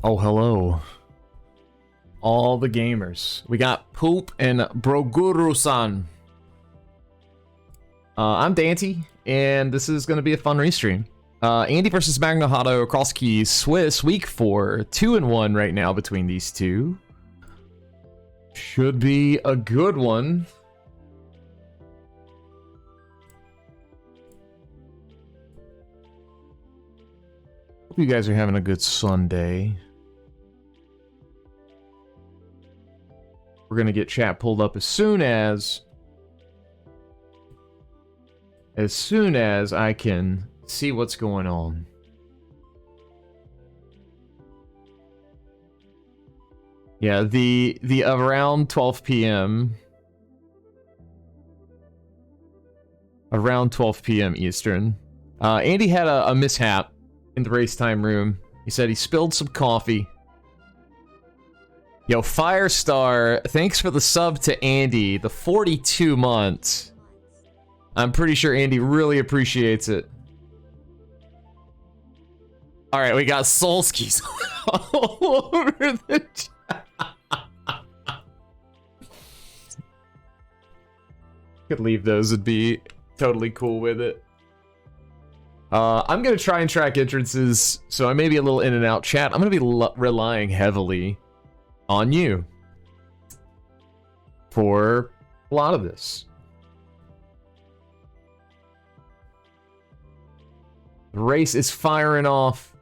Oh, hello. All the gamers. We got Poop and Broguru-san. I'm Dante, and this is going to be a fun restream. Andy versus Magno CrossKeys Swiss, week 4. 2-1 right now between these two. Should be a good one. Hope you guys are having a good Sunday. We're gonna get chat pulled up as soon as I can see what's going on. Yeah, the around 12 p.m. Around 12 p.m. Eastern. Andy had a mishap in the race time room. He said he spilled some coffee. Yo, Firestar, thanks for the sub to Andy, the 42 months. I'm pretty sure Andy really appreciates it. Alright, we got Solskis all over the chat. Could leave those, would be totally cool with it. I'm gonna try and track entrances, so I may be a little in and out. Chat, I'm gonna be relying heavily on you for a lot of this. The race is firing off.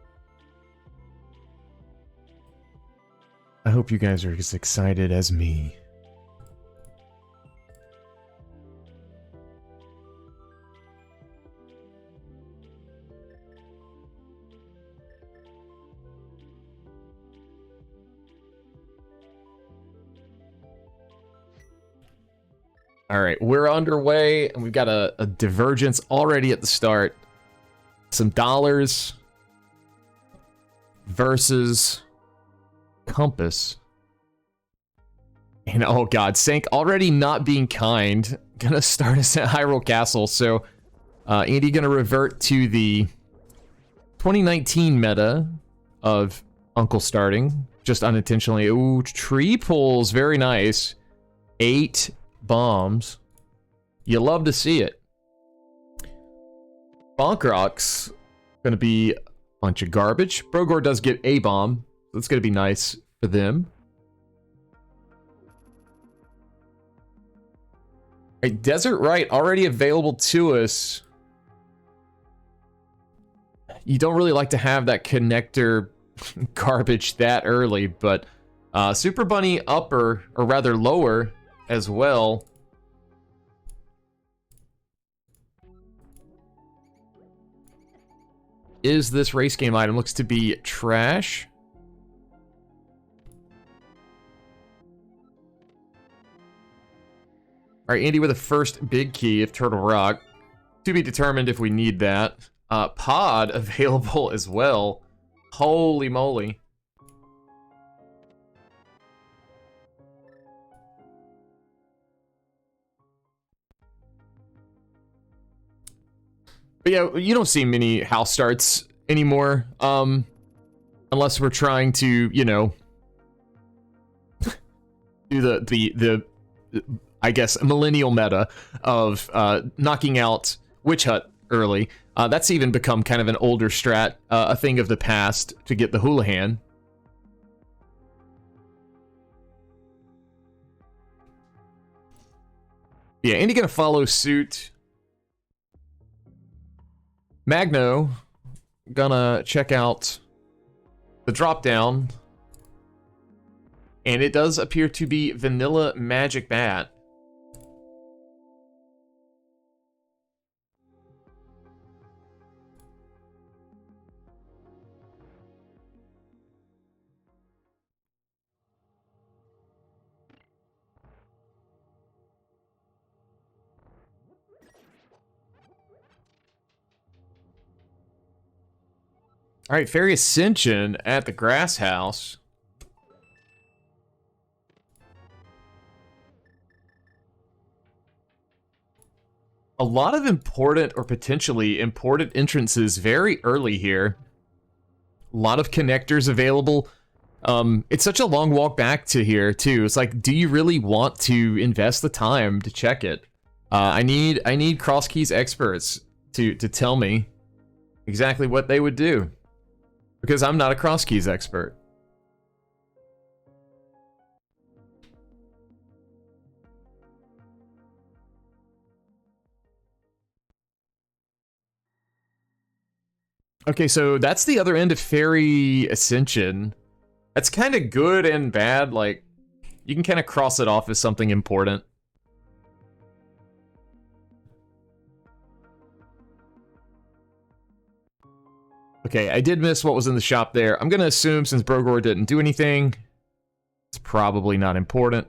I hope you guys are as excited as me. All right, we're underway, and we've got a divergence already at the start. Some dollars versus compass. And oh god, Sank already not being kind. Gonna start us at Hyrule Castle. So Andy gonna revert to the 2019 meta of Uncle starting, just unintentionally. Ooh, tree pulls, very nice. 8 bombs. You love to see it. Bonk Rock's gonna be a bunch of garbage. Brogor does get a bomb. So that's gonna be nice for them. Alright, Desert Right already available to us. You don't really like to have that connector garbage that early, but Super Bunny upper, or rather lower, as well. Is this race game item? Looks to be trash. Alright, Andy with the first big key of Turtle Rock. To be determined if we need that. Pod available as well. Holy moly. But yeah, you don't see many house starts anymore, unless we're trying to, you know, do the I guess millennial meta of knocking out Witch Hut early. That's even become kind of an older strat, a thing of the past to get the Houlihan. Yeah, Andy gonna follow suit. Magno, gonna check out the drop down, and it does appear to be Vanilla Magic Bat. All right, Fairy Ascension at the Grass House. A lot of important or potentially important entrances very early here. A lot of connectors available. It's such a long walk back to here too. It's like, do you really want to invest the time to check it? I need CrossKeys experts to tell me exactly what they would do, because I'm not a CrossKeys expert. Okay, so that's the other end of Fairy Ascension. That's kind of good and bad. Like, you can kind of cross it off as something important. Okay, I did miss what was in the shop there. I'm gonna assume since Brogor didn't do anything, it's probably not important.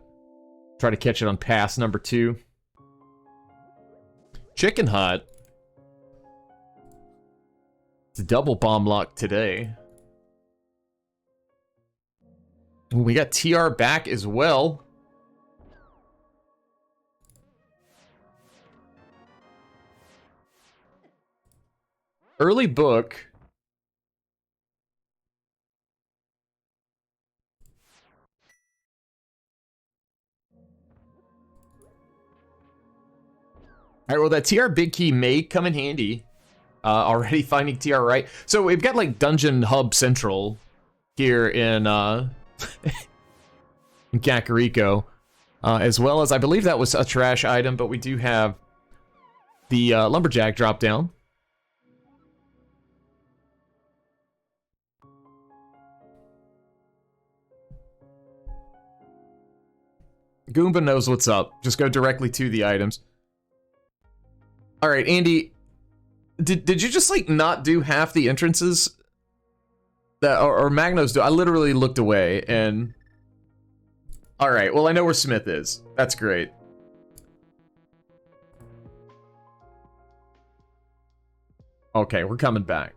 Try to catch it on pass number 2. Chicken Hut. It's double bomb luck today. Ooh, we got TR back as well. Early book. All right, well, that TR big key may come in handy. Already finding TR right. So we've got like Dungeon Hub Central here in in Kakariko, as well as I believe that was a trash item, but we do have the Lumberjack drop down. Goomba knows what's up. Just go directly to the items. All right, Andy, did you just like not do half the entrances that or Magno's do? I literally looked away and. All right, well I know where Smith is. That's great. Okay, we're coming back.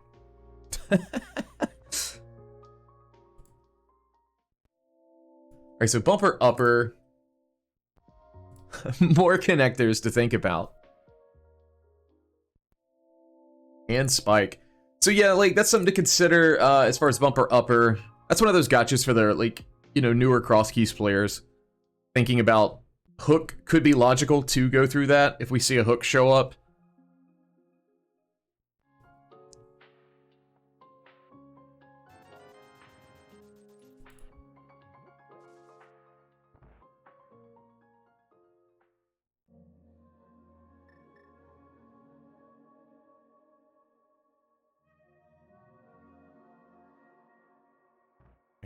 Alright, so bumper upper. More connectors to think about. And spike. So yeah, like that's something to consider as far as bumper upper. That's one of those gotchas for the like, you know, newer CrossKeys players. Thinking about hook could be logical to go through that if we see a hook show up.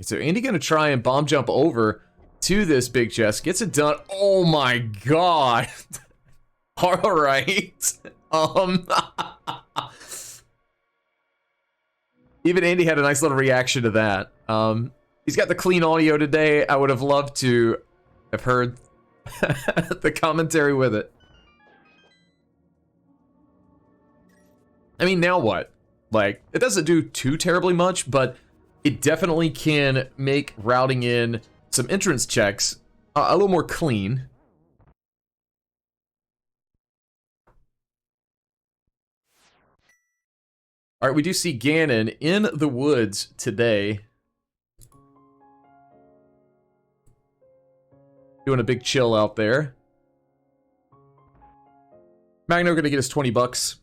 So Andy gonna try and bomb jump over to this big chest. Gets it done. Oh my god. Alright. Even Andy had a nice little reaction to that. He's got the clean audio today. I would have loved to have heard the commentary with it. I mean, now what? Like, it doesn't do too terribly much, but it definitely can make routing in some entrance checks a little more clean. All right, we do see Ganon in the woods today. Doing a big chill out there. Magno gonna get us 20 bucks.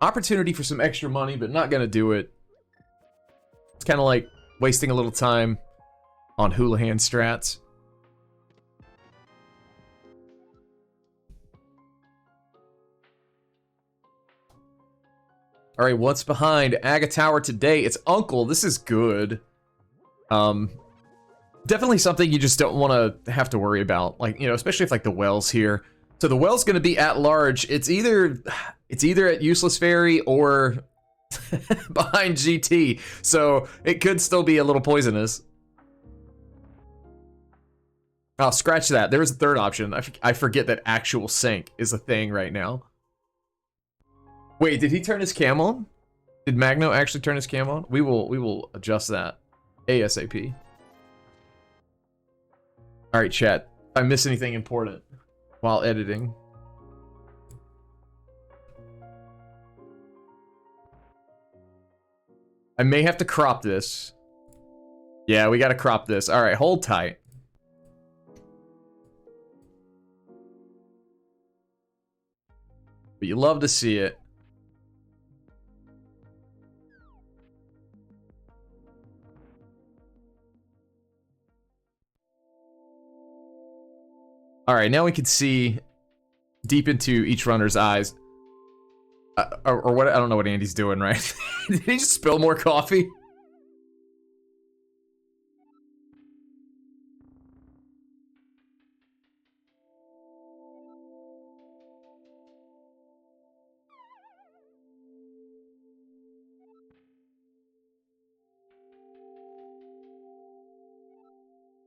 Opportunity for some extra money, but not gonna do it. It's kind of like wasting a little time on Houlihan strats. All right, what's behind Aga Tower today? It's Uncle. This is good. Definitely something you just don't want to have to worry about. Like, you know, especially if like the well's here. So the well's going to be at large. It's either at Useless Fairy or behind GT. So it could still be a little poisonous. Oh, scratch that. There was a third option. I forget that actual sync is a thing right now. Wait, did he turn his cam on? Did Magno actually turn his cam on? We will adjust that ASAP. All right, chat. If I miss anything important while editing. I may have to crop this. Yeah, we gotta crop this. All right, hold tight. But you love to see it. All right, now we can see deep into each runner's eyes. Or what? I don't know what Andy's doing, right? Did he just spill more coffee?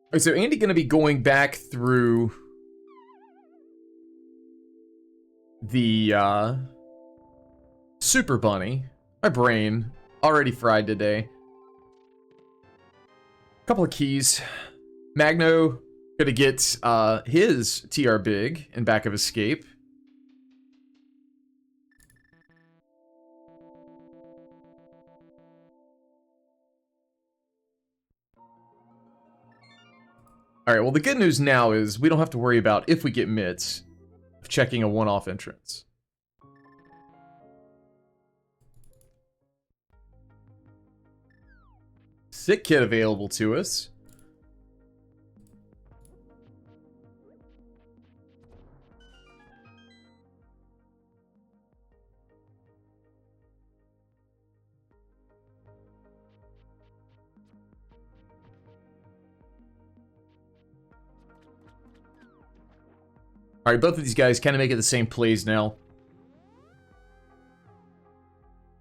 Okay, so Andy gonna be going back through the Super Bunny. My brain already fried today. Couple of keys. Magno gonna get his TR Big in back of Escape. Alright, well the good news now is we don't have to worry about, if we get mitts, of checking a one-off entrance. Sick kit available to us. Alright, both of these guys kind of make it the same plays now.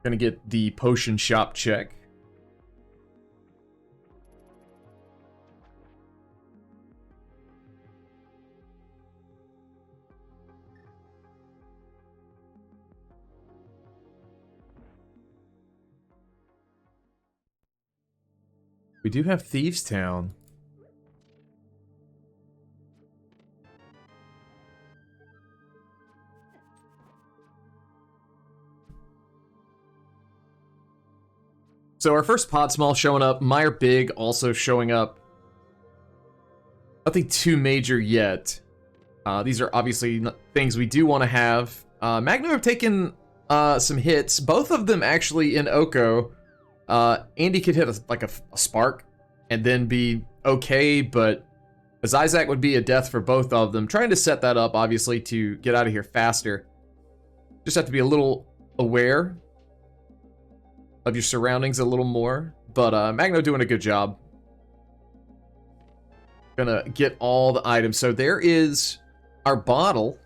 Gonna get the potion shop check. We do have Thieves Town. So our first pot small showing up, Meyer Big also showing up. Nothing too major yet. These are obviously things we do want to have. Magno have taken some hits, both of them actually in Oko. Andy could hit a spark and then be okay, but as Isaac would be a death for both of them. Trying to set that up, obviously, to get out of here faster. Just have to be a little aware of your surroundings a little more. But Magno doing a good job. Gonna get all the items. So there is our bottle.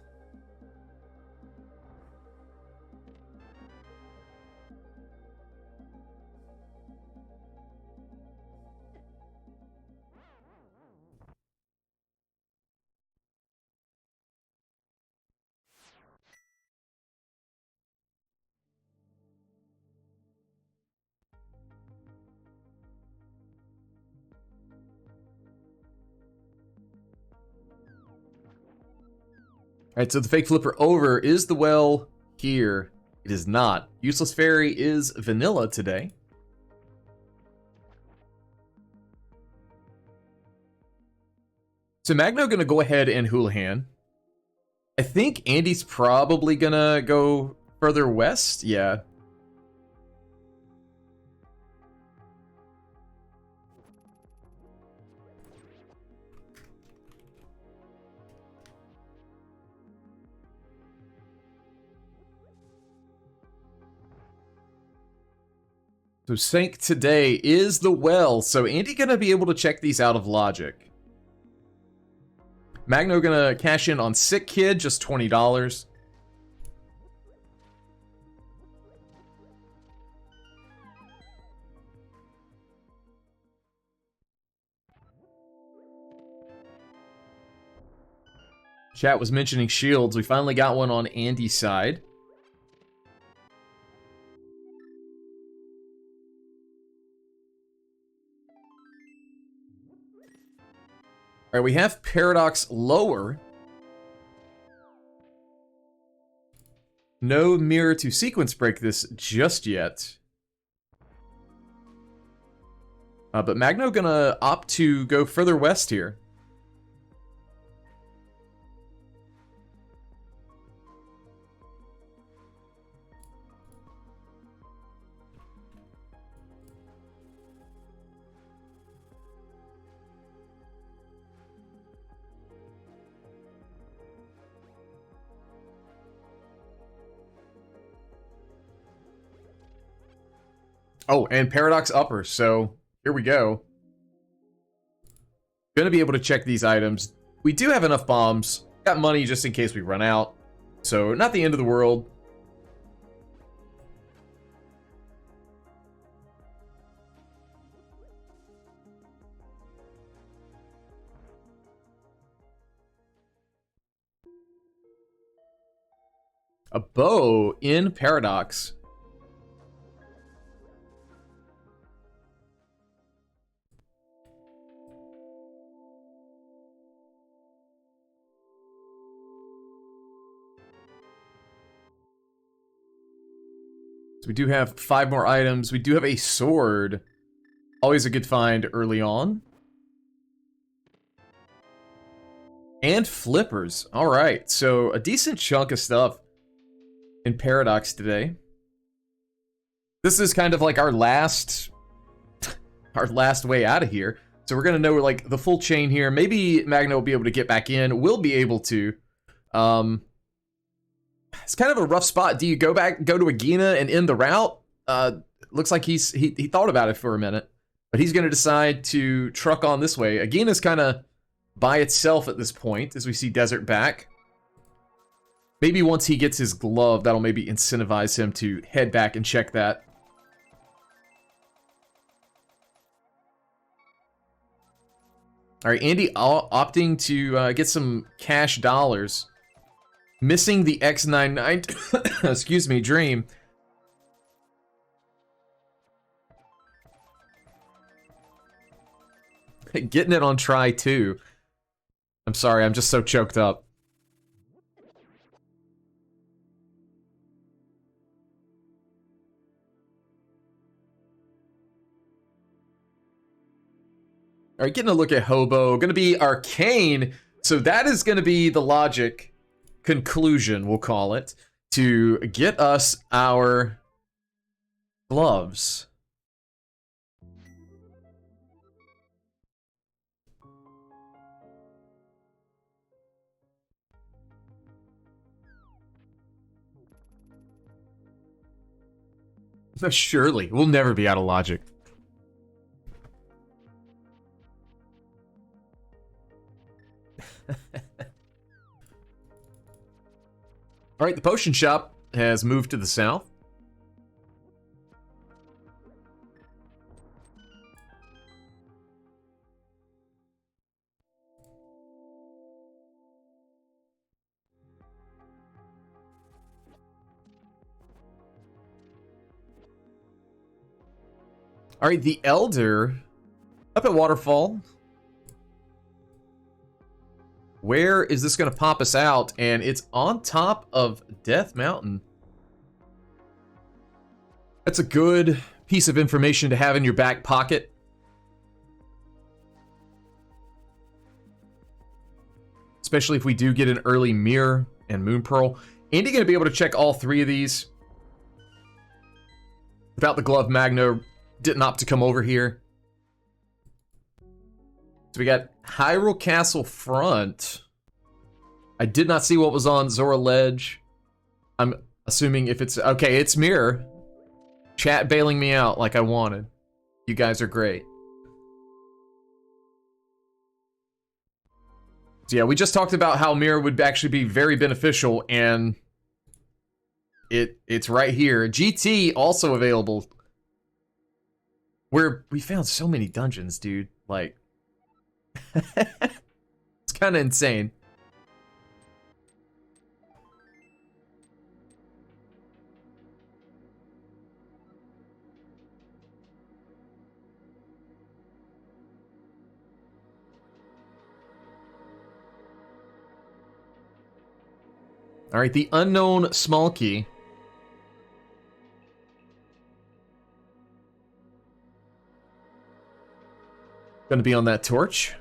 Alright, so the fake flipper over. Is the well here? It is not. Useless Fairy is vanilla today. So Magno gonna go ahead and Houlihan. I think Andy's probably gonna go further west. Yeah. So Sync today is the well. So Andy gonna be able to check these out of logic. Magno gonna cash in on Sick Kid, just $20. Chat was mentioning shields. We finally got one on Andy's side. All right, we have Paradox lower. No mirror to sequence break this just yet. But Magno gonna opt to go further west here. Oh, and Paradox upper, so here we go. Gonna be able to check these items. We do have enough bombs. Got money just in case we run out. So, not the end of the world. A bow in Paradox. So we do have 5 more items. We do have a sword. Always a good find early on. And flippers. Alright, so a decent chunk of stuff in Paradox today. This is kind of like our last way out of here. So we're gonna know like the full chain here. Maybe Magno will be able to get back in. We'll be able to. It's kind of a rough spot. Do you go to Agina and end the route? Looks like he thought about it for a minute, but he's going to decide to truck on this way. Agina's kind of by itself at this point, as we see Desert back. Maybe once he gets his glove, that'll maybe incentivize him to head back and check that. All right, Andy opting to get some cash dollars. Missing the X99, excuse me, dream. Getting it on try two. I'm sorry, I'm just so choked up. All right, getting a look at Hobo. Gonna be Arcane. So that is gonna be the logic conclusion, we'll call it, to get us our gloves. Surely, we'll never be out of logic. All right, the potion shop has moved to the south. All right, the Elder up at Waterfall. Where is this going to pop us out? And it's on top of Death Mountain. That's a good piece of information to have in your back pocket. Especially if we do get an early Mirror and Moon Pearl. Andy going to be able to check all 3 of these. Without the glove, Magno didn't opt to come over here. So we got Hyrule Castle front. I did not see what was on Zora Ledge. I'm assuming if it's... Okay, it's Mirror. Chat bailing me out like I wanted. You guys are great. So yeah, we just talked about how Mirror would actually be very beneficial, and it's right here. GT also available. We found so many dungeons, dude. Like... It's kind of insane. All right, the unknown small key. Gonna be on that torch.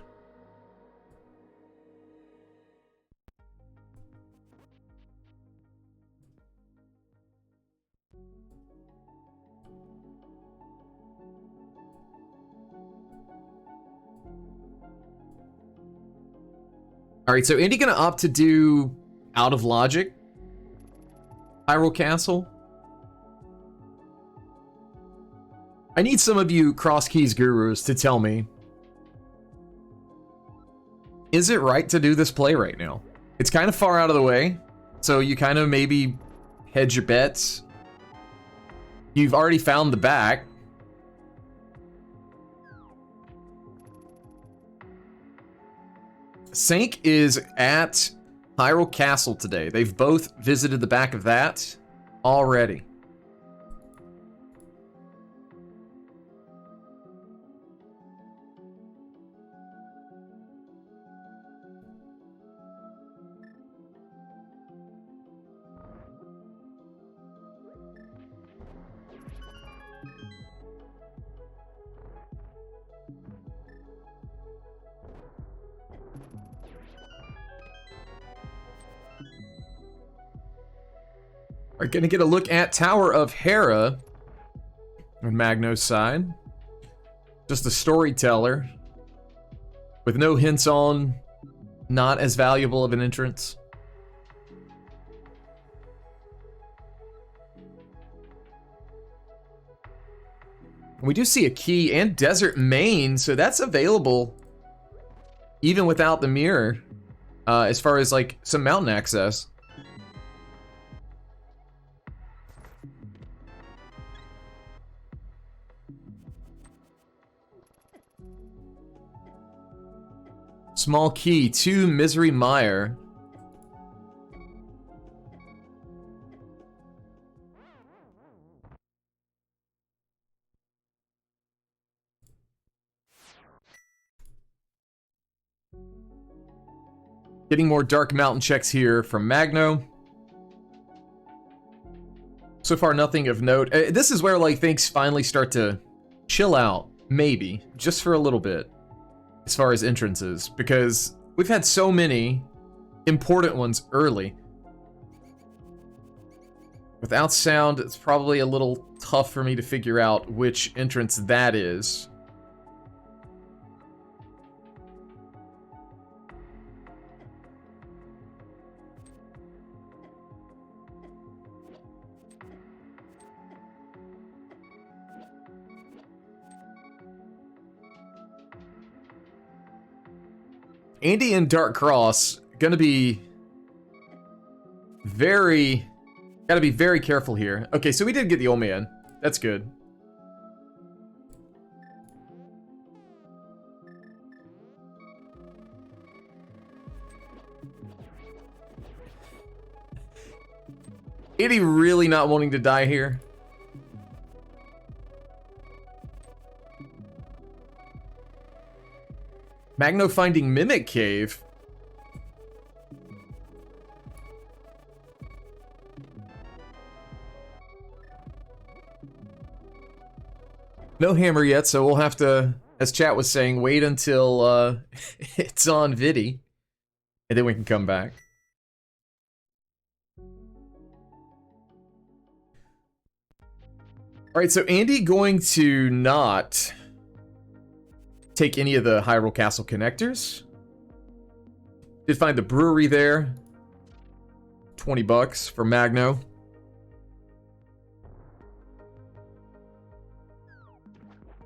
All right, so Andy gonna opt to do Out of Logic, Hyrule Castle. I need some of you CrossKeys gurus to tell me, is it right to do this play right now? It's kind of far out of the way, so you kind of maybe hedge your bets. You've already found the back. Sank is at Hyrule Castle today. They've both visited the back of that already. Are gonna get a look at Tower of Hera on Magno's side. Just a storyteller with no hints on not as valuable of an entrance. We do see a key and Desert Main, so that's available even without the mirror, as far as like some mountain access. Small key to Misery Mire. Getting more Dark Mountain checks here from Magno. So far, nothing of note. This is where like things finally start to chill out, maybe, just for a little bit. As far as entrances, because we've had so many important ones early. Without sound, it's probably a little tough for me to figure out which entrance that is. Andy and Dark Cross gonna be gotta be very careful here. Okay, so we did get the old man. That's good. Andy really not wanting to die here. Magno finding Mimic Cave. No hammer yet, so we'll have to, as chat was saying, wait until it's on Vidi, and then we can come back. Alright, so Andy going to not take any of the Hyrule Castle connectors. Did find the brewery there. 20 bucks for Magno.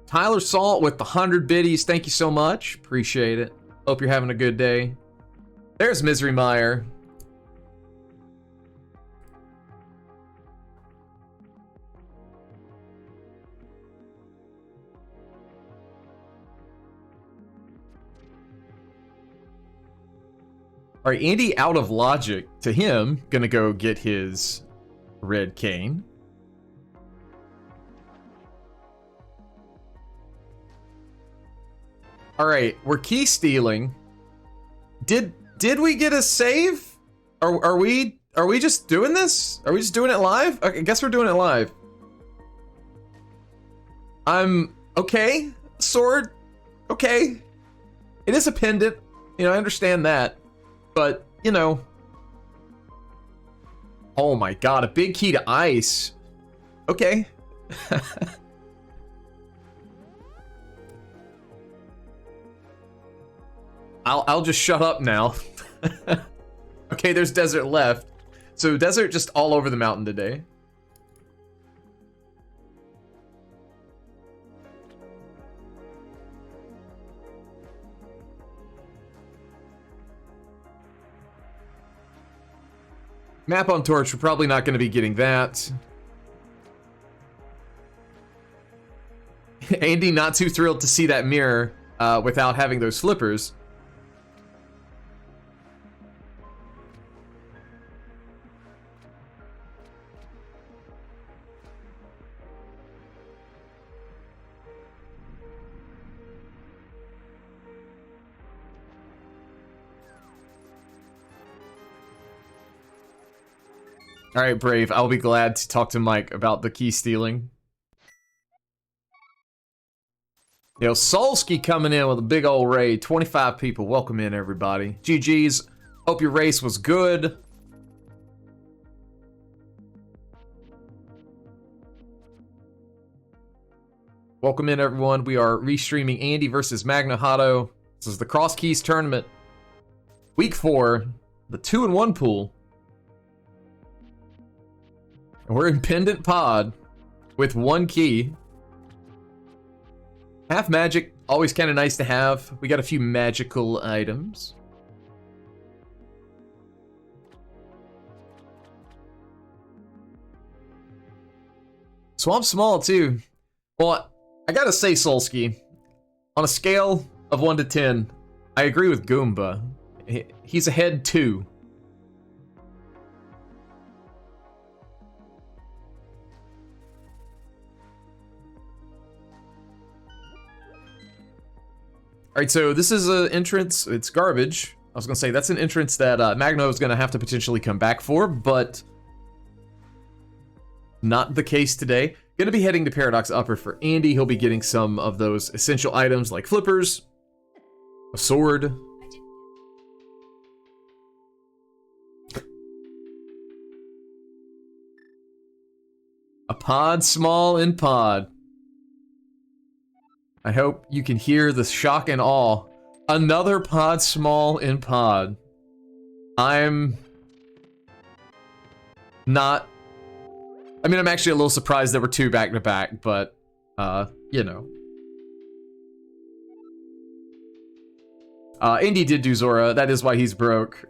Tyler Salt with the 100 biddies. Thank you so much. Appreciate it. Hope you're having a good day. There's Misery Mire. All right, Andy out of logic to him. Gonna go get his red cane. All right, we're key stealing. Did we get a save? Are we Are we just doing this? Are we just doing it live? I guess we're doing it live. I'm okay. Sword. Okay. It is a pendant. You know, I understand that. But, you know. Oh my god, a big key to ice. Okay. I'll just shut up now. Okay, there's desert left. So desert just all over the mountain today. Map on torch, we're probably not going to be getting that. Andy not too thrilled to see that mirror without having those flippers. All right, Brave, I'll be glad to talk to Mike about the key stealing. Yo, Solsky coming in with a big old raid. 25 people. Welcome in, everybody. GG's. Hope your race was good. Welcome in, everyone. We are restreaming Andy versus Magno. This is the CrossKeys Tournament. Week 4. The 2-in-1 pool. And we're in Pendant Pod with 1 key. Half magic, always kind of nice to have. We got a few magical items. Swamp small too. Well, I gotta say, Solsky, on a scale of 1 to 10, I agree with Goomba. He's ahead 2. Alright, so this is an entrance, it's garbage. I was gonna say, that's an entrance that Magno is gonna have to potentially come back for, but not the case today. Gonna be heading to Paradox Upper for Andy. He'll be getting some of those essential items like flippers, a sword, a pod small in pod. I hope you can hear the shock and awe. Another pod small in pod. I'm not... I mean, I'm actually a little surprised there were 2 back-to-back, but, you know. Indy did do Zora. That is why he's broke.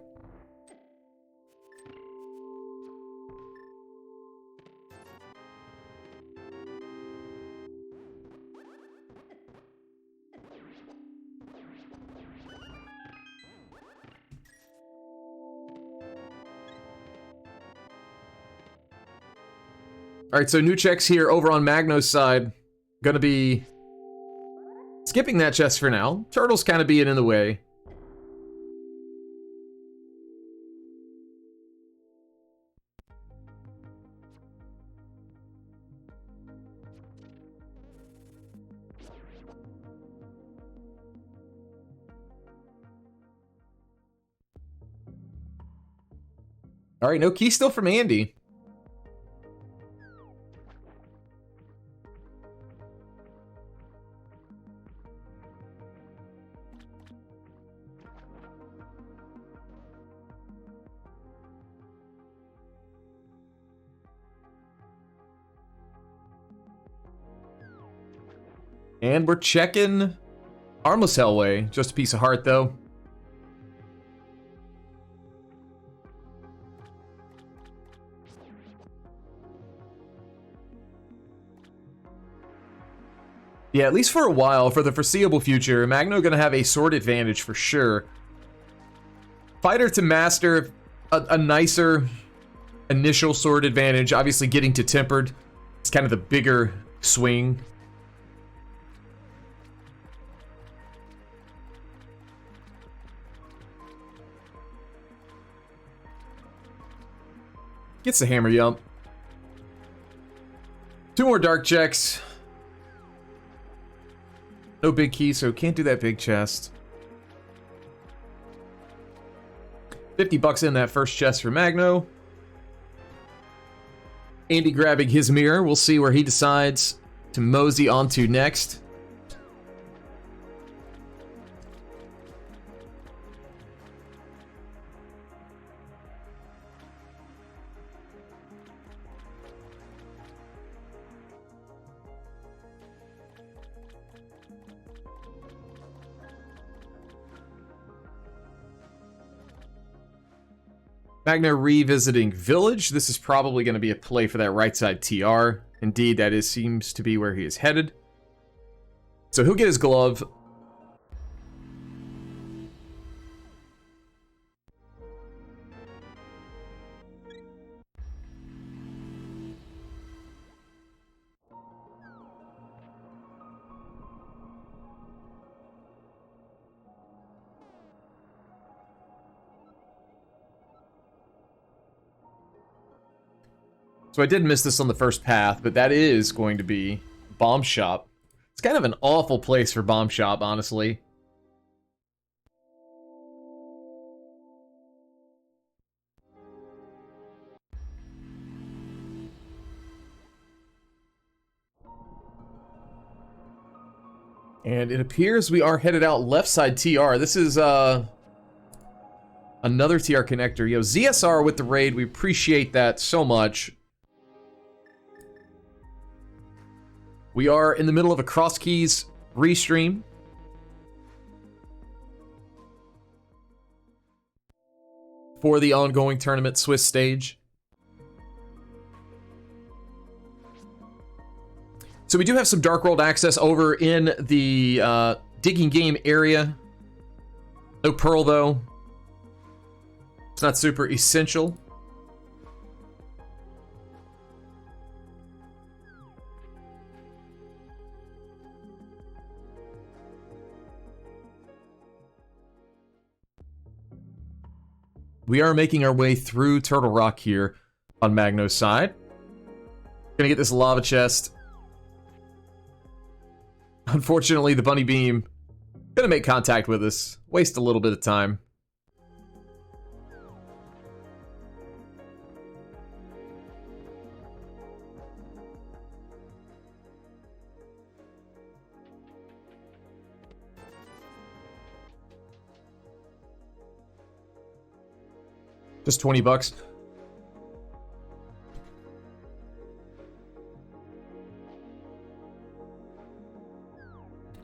Alright, so new checks here over on Magno's side. Gonna be skipping that chest for now. Turtle's kind of being in the way. Alright, no key still from Andy. And we're checking Armless Hellway. Just a piece of heart, though. Yeah, at least for a while, for the foreseeable future, Magno gonna have a sword advantage for sure. Fighter to master, a nicer initial sword advantage. Obviously, getting to tempered is kind of the bigger swing. Gets the hammer yump. 2 more dark checks. No big key, so can't do that big chest. 50 bucks in that first chest for Magno. Andy grabbing his mirror. We'll see where he decides to mosey onto next. Magno revisiting Village. This is probably going to be a play for that right side TR. Indeed, that seems to be where he is headed. So he'll get his glove. So I did miss this on the first path, but that is going to be Bomb Shop. It's kind of an awful place for Bomb Shop, honestly. And it appears we are headed out left side TR. This is another TR connector. Yo, ZSR with the raid. We appreciate that so much. We are in the middle of a CrossKeys restream. For the ongoing tournament Swiss stage. So we do have some Dark World access over in the digging game area. No Pearl though. It's not super essential. We are making our way through Turtle Rock here on Magno's side. Gonna get this lava chest. Unfortunately, the bunny beam gonna make contact with us. Waste a little bit of time. Just 20 bucks.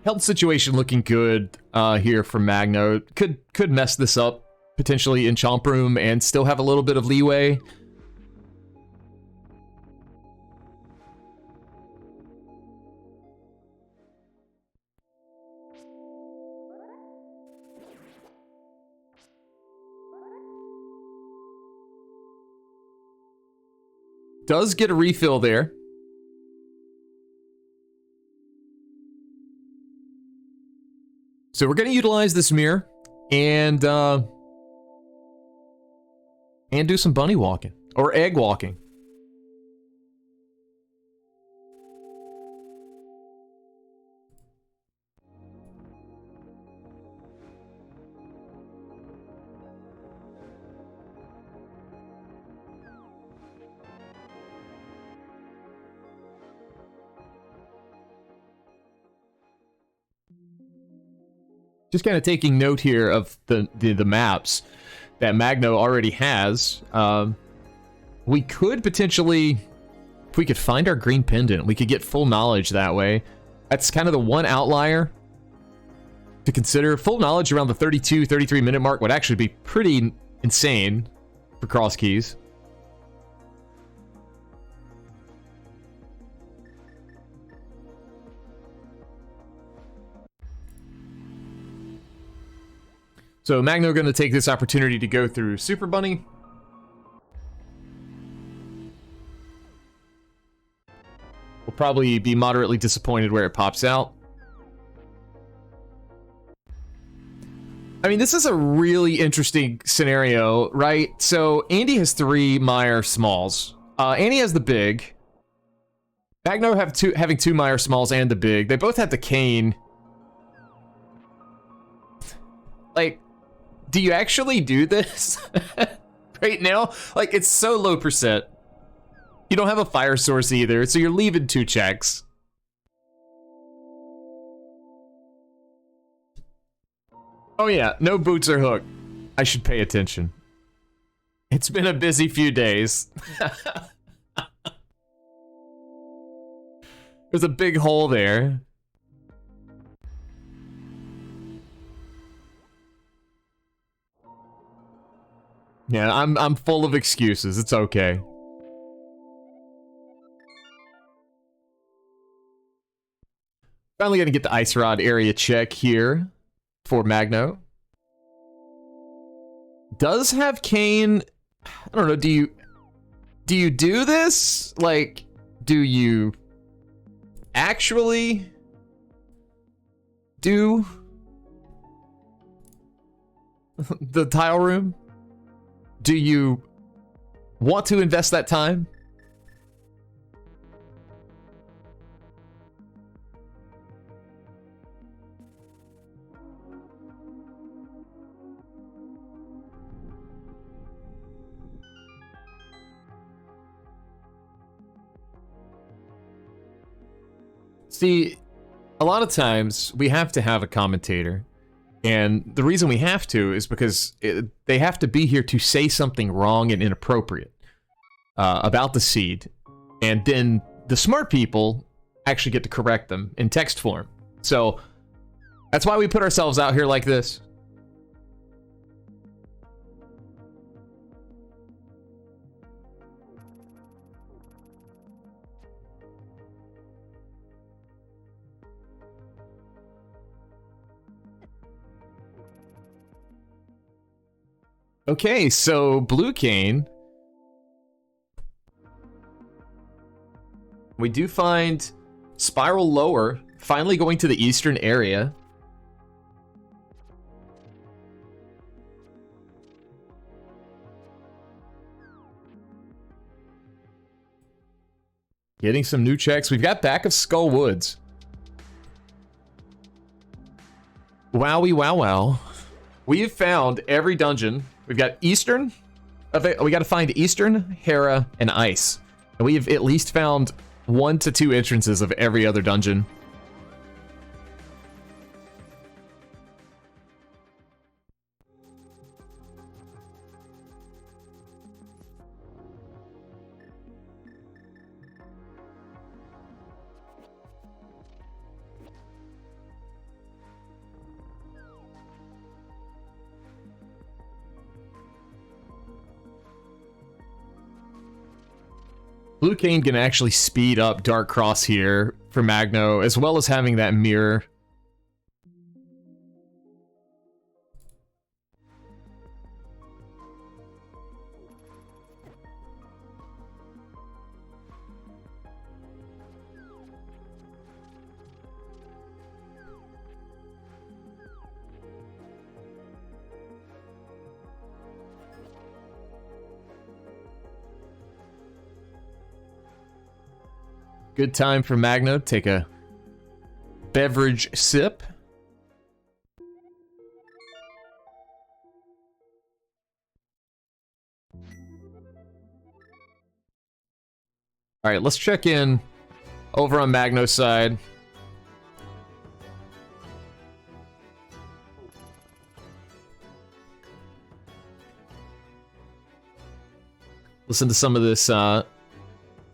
Health situation looking good here for Magno. Could mess this up potentially in Chomp Room and still have a little bit of leeway. Does get a refill there. So we're going to utilize this mirror and do some bunny walking or egg walking. Just kind of taking note here of the maps that Magno already has. We could potentially, if we could find our green pendant, we could get full knowledge that way. That's kind of the one outlier to consider. Full knowledge around the 32, 33 minute mark would actually be pretty insane for CrossKeys. So Magno going to take this opportunity to go through Super Bunny. We'll probably be moderately disappointed where it pops out. I mean, this is a really interesting scenario, right? So Andy has 3 Meyer smalls. Andy has the big. Magno having 2 Meyer smalls and the big. They both have the cane. Like, do you actually do this right now? Like, it's so low percent. You don't have a fire source either, so you're leaving 2 checks. Oh yeah, no boots or hook. I should pay attention. It's been a busy few days. There's a big hole there. Yeah, I'm full of excuses. It's okay. Finally gonna get the ice rod area check here for Magno. Does have cane. I don't know, do you do this? Like, do you actually do the tile room? Do you want to invest that time? See, a lot of times we have to have a commentator, and the reason we have to is because they have to be here to say something wrong and inappropriate about the seed, and then the smart people actually get to correct them in text form. So that's why we put ourselves out here like this. Okay, so blue cane. We do find spiral lower, finally going to the eastern area. Getting some new checks. We've got back of Skull Woods. Wowie wow wow. We've found every dungeon. We've got Eastern. We got to find Eastern, Hera, and Ice. And we've at least found 1 to 2 entrances of every other dungeon. Blue cane can actually speed up Dark Cross here for Magno, as well as having that mirror. Good time for Magno to take a beverage sip. All right, let's check in over on Magno's side. Listen to some of this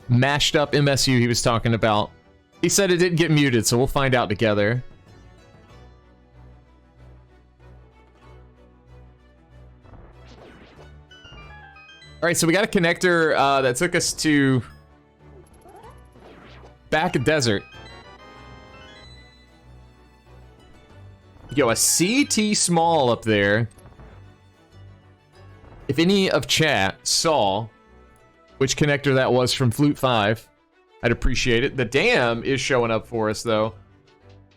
mashed up MSU he was talking about. He said it didn't get muted, so we'll find out together. Alright, so we got a connector that took us to back of desert. Yo, a CT small up there. If any of chat saw which connector that was from Flute 5, I'd appreciate it. The dam is showing up for us, though.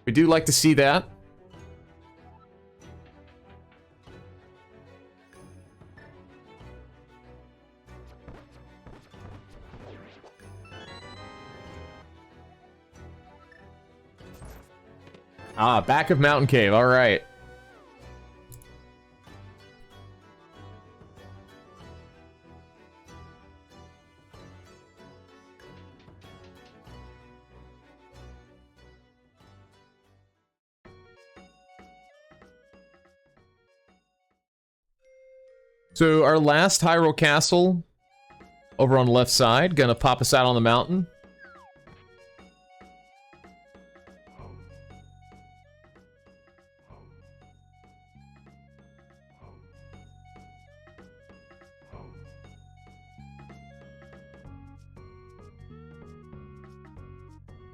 We do like to see that. Ah, back of Mountain Cave. All right. So our last Hyrule Castle over on the left side, gonna pop us out on the mountain.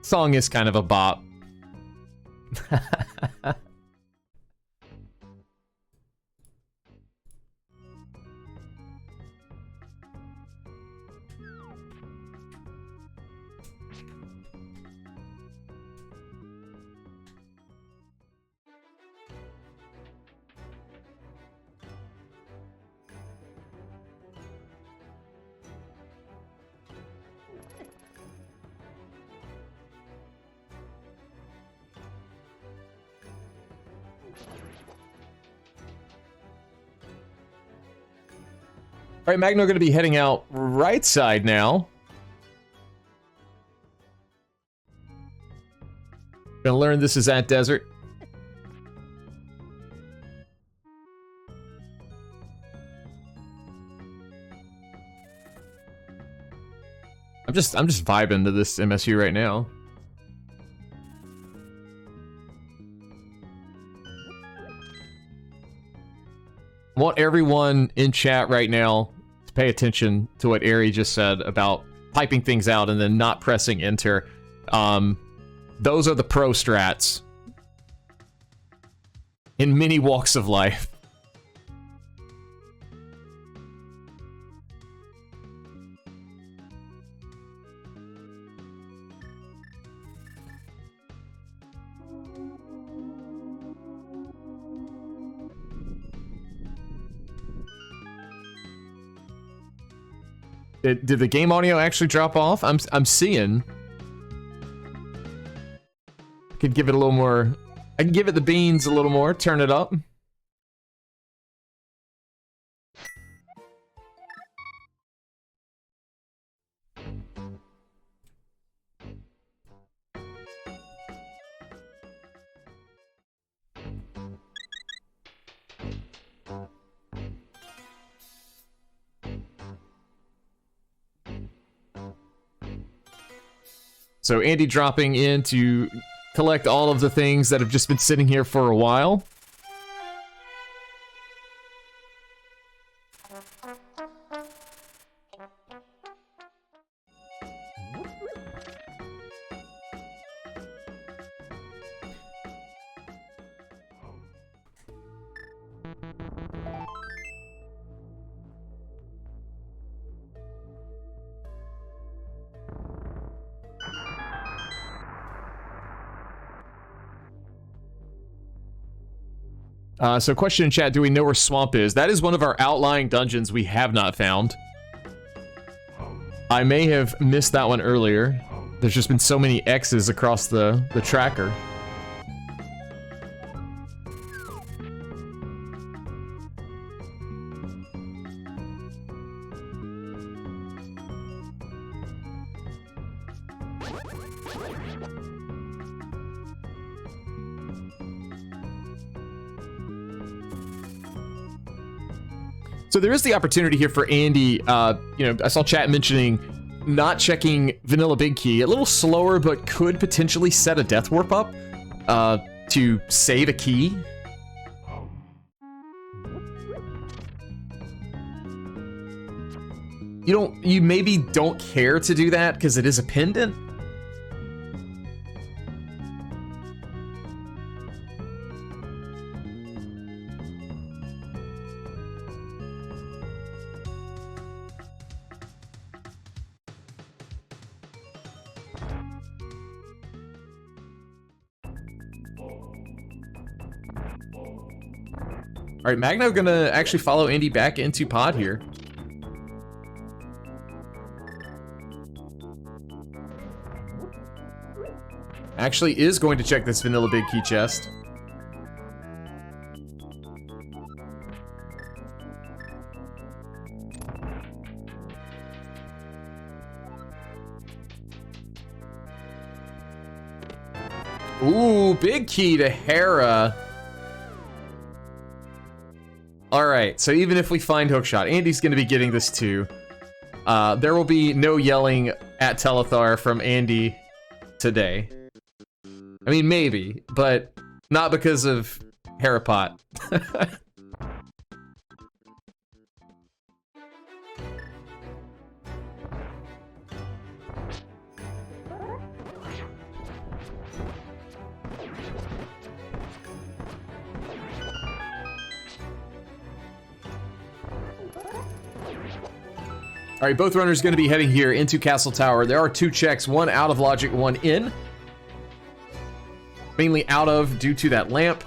Song is kind of a bop. All right, Magno going to be heading out right side now. Gonna learn this is at desert. I'm just vibing to this MSU right now. I want everyone in chat right now to pay attention to what Ari just said about typing things out and then not pressing enter. Those are the pro strats in many walks of life. Did the game audio actually drop off? I'm seeing. I could give it a little more. I can give it the beans a little more. Turn it up. So Andy dropping in to collect all of the things that have just been sitting here for a while. So question in chat, do we know where Swamp is? That is one of our outlying dungeons we have not found. I may have missed that one earlier. There's just been so many X's across the tracker. So there is the opportunity here for Andy, you know, I saw chat mentioning not checking Vanilla Big Key. A little slower, but could potentially set a Death Warp up to save a key. You maybe don't care to do that because it is a pendant. All right, Magno gonna actually follow Andy back into pod here. actually is going to check this vanilla big key chest. Ooh, big key to Hera. Alright, so even if we find hookshot, Andy's gonna be getting this too. There will be no yelling at Telethar from Andy today. I mean, maybe, but not because of Harapot. All right, both runners going to be heading here into Castle Tower. There are 2 checks, one out of logic, one in. Mainly out of due to that lamp.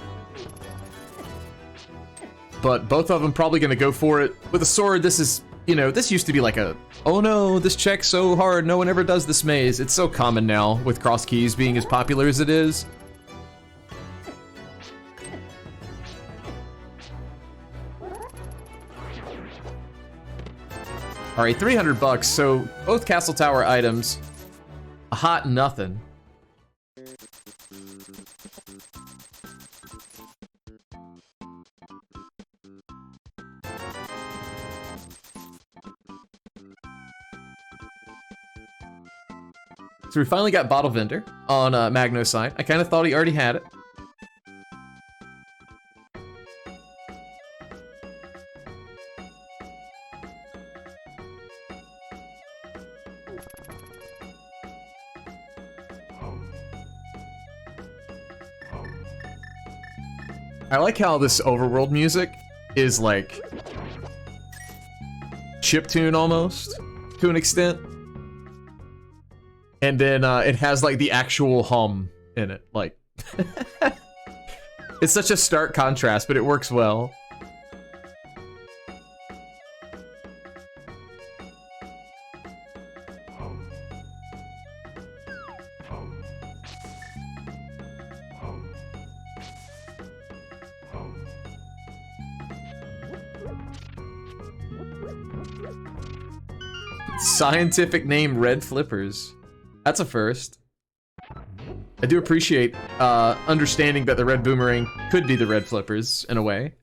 But both of them probably going to go for it. With a sword, this is, you know, this used to be like a, oh no, this check's so hard, no one ever does this maze. It's so common now with CrossKeys being as popular as it is. All right, 300 bucks, so both Castle Tower items, a hot nothing. So we finally got Bottle Vendor on Magno's side. I kind of thought he already had it. I like how this overworld music is like chiptune almost, to an extent. And then it has like the actual hum in it, like. It's such a stark contrast, but it works well. Scientific name, red flippers. That's a first. I do appreciate understanding that the red boomerang could be the red flippers, in a way.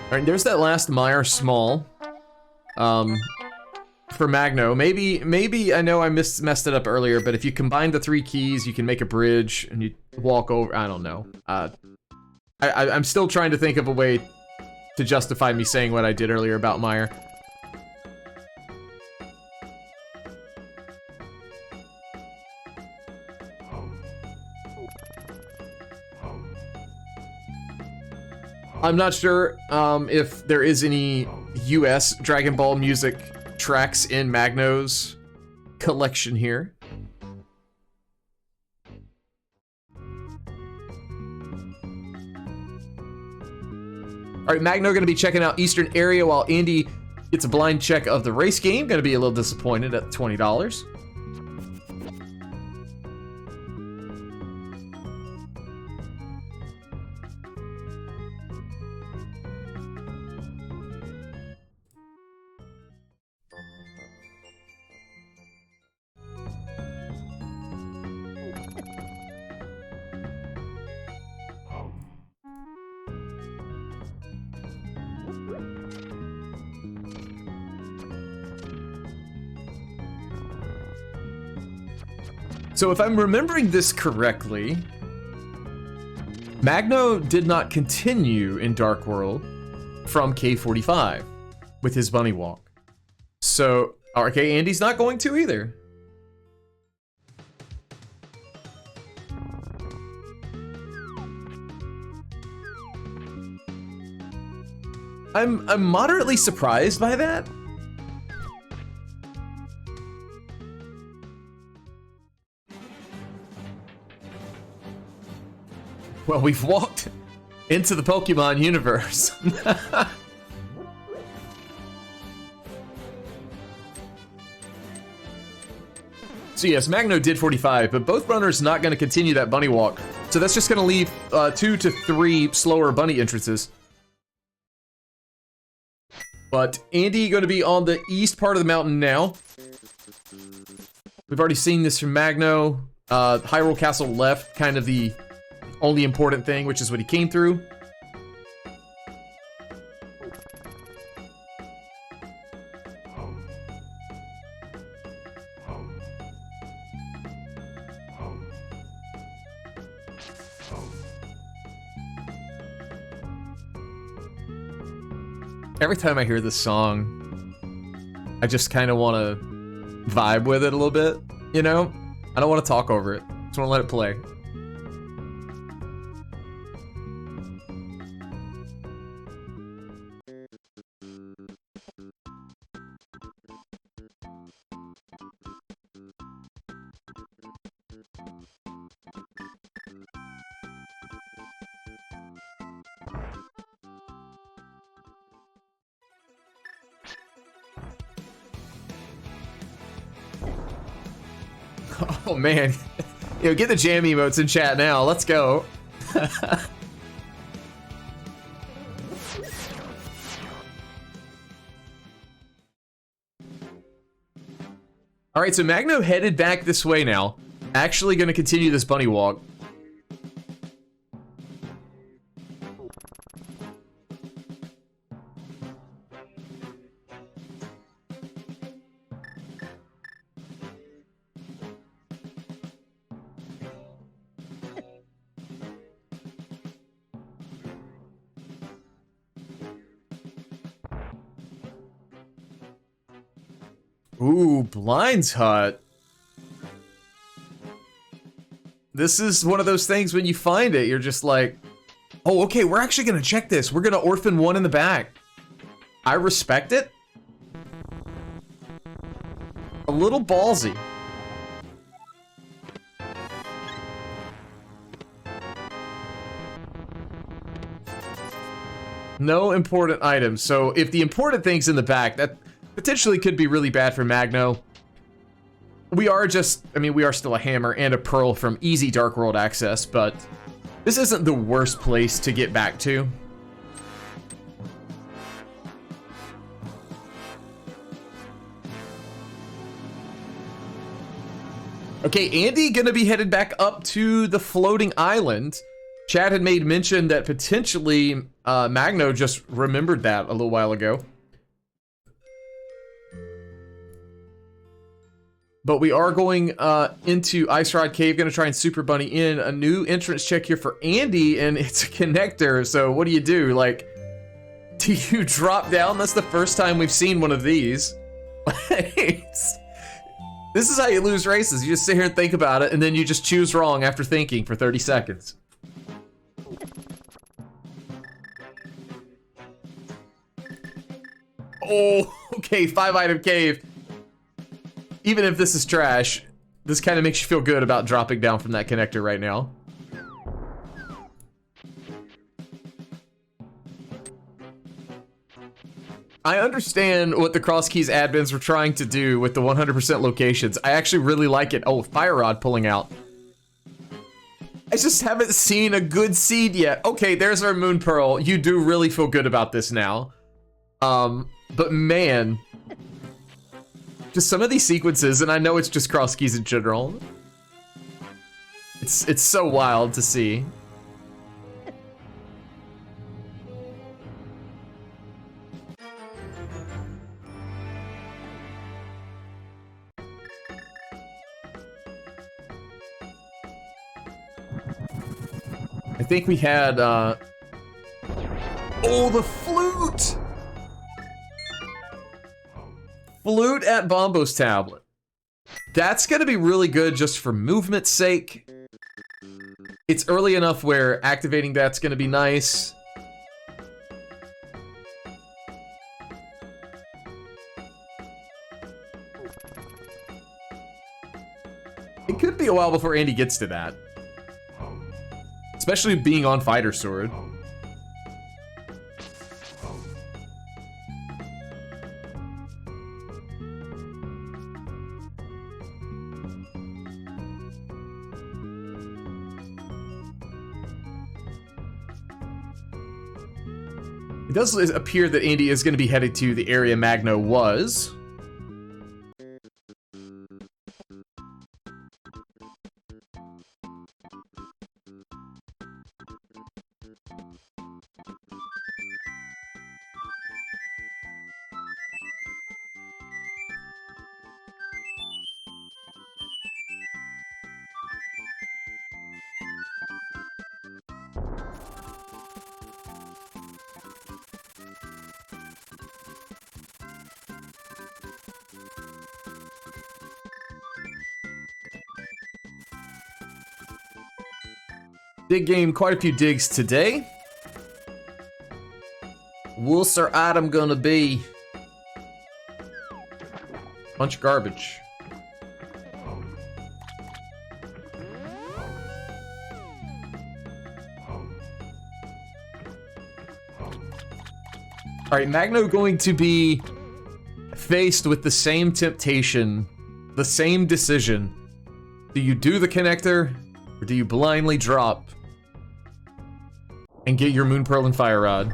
Alright, there's that last Meyer Small. For Magno. Maybe I know I messed it up earlier, but if you combine the 3 keys, you can make a bridge and you walk over. I don't know. I'm still trying to think of a way to justify me saying what I did earlier about Meyer. I'm not sure if there is any US Dragon Ball music tracks in Magno's collection here. Alright, Magno gonna be checking out Eastern Area while Andy gets a blind check of the race game. Gonna be a little disappointed at $20. So if I'm remembering this correctly, Magno did not continue in Dark World from K45 with his bunny walk. So, okay, Andy's not going to either. I'm moderately surprised by that. Well, we've walked into the Pokemon universe. So yes, Magno did 45, but both runners not going to continue that bunny walk. So that's just going to leave 2 to 3 slower bunny entrances. But Andy going to be on the east part of the mountain now. We've already seen this from Magno. Hyrule Castle left, kind of the only important thing, which is what he came through. Every time I hear this song, I just kind of want to vibe with it a little bit, you know? I don't want to talk over it. Just want to let it play. Oh man, get the jam emotes in chat now. Let's go. All right, so Magno headed back this way now. Actually going to continue this bunny walk. Ooh, Blind's Hut. This is one of those things when you find it, you're just like, oh, okay, we're actually gonna check this. We're gonna orphan one in the back. I respect it. A little ballsy. No important items. So if the important thing's in the back, that potentially could be really bad for Magno. We are just, I mean, we are still a hammer and a pearl from easy Dark World access, but this isn't the worst place to get back to. Okay, Andy gonna be headed back up to the floating island. Chad had made mention that potentially Magno just remembered that a little while ago. But we are going into Ice Rod Cave, gonna try and Super Bunny in. A new entrance check here for Andy, and it's a connector, so what do? Like, do you drop down? That's the first time we've seen one of these. This is how you lose races. You just sit here and think about it, and then you just choose wrong after thinking for 30 seconds. Oh, okay, 5-item cave. Even if this is trash, this kind of makes you feel good about dropping down from that connector right now. I understand what the CrossKeys admins were trying to do with the 100% locations. I actually really like it. Oh, Fire Rod pulling out. I just haven't seen a good seed yet. Okay, there's our Moon Pearl. You do really feel good about this now. But man, just some of these sequences, and I know it's just CrossKeys in general. It's so wild to see. I think we had, oh, the flute! Flute at Bombo's tablet. That's gonna be really good just for movement's sake. It's early enough where activating that's gonna be nice. It could be a while before Andy gets to that. Especially being on Fighter Sword. It does appear that Andy is going to be headed to the area Magno was. Dig game, quite a few digs today. What's our item gonna be? Bunch of garbage. Alright, Magno going to be faced with the same temptation, the same decision. Do you do the connector, or do you blindly drop and get your Moon Pearl and Fire Rod?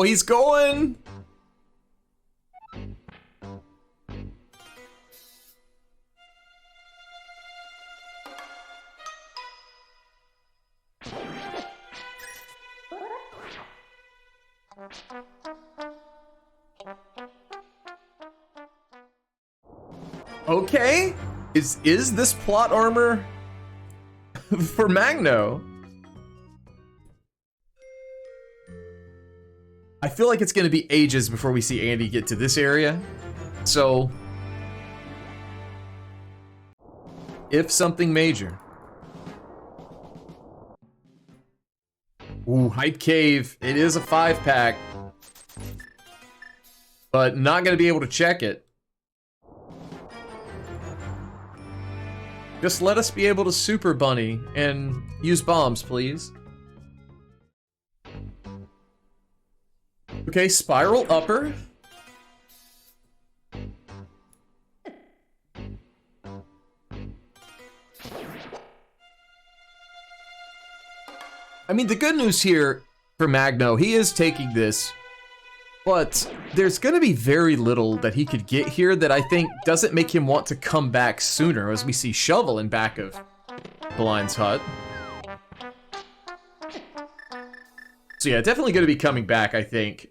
He's going! Okay, is this plot armor for Magno? I feel like it's gonna be ages before we see Andy get to this area, so if something major. Ooh, Hype Cave. It is a 5-pack, but not gonna be able to check it. Just let us be able to Super Bunny and use bombs, please. Okay, Spiral Upper. I mean, the good news here for Magno, he is taking this, but there's gonna be very little that he could get here that I think doesn't make him want to come back sooner, as we see Shovel in back of Blind's hut. So yeah, definitely gonna be coming back, I think.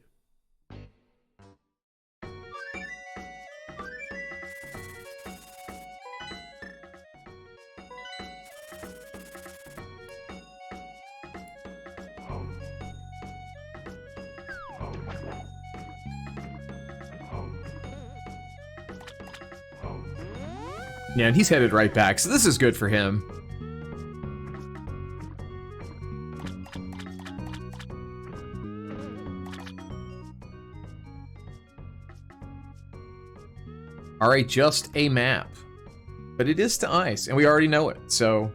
Yeah, and he's headed right back, so this is good for him. Alright, just a map. But it is to ice, and we already know it, so...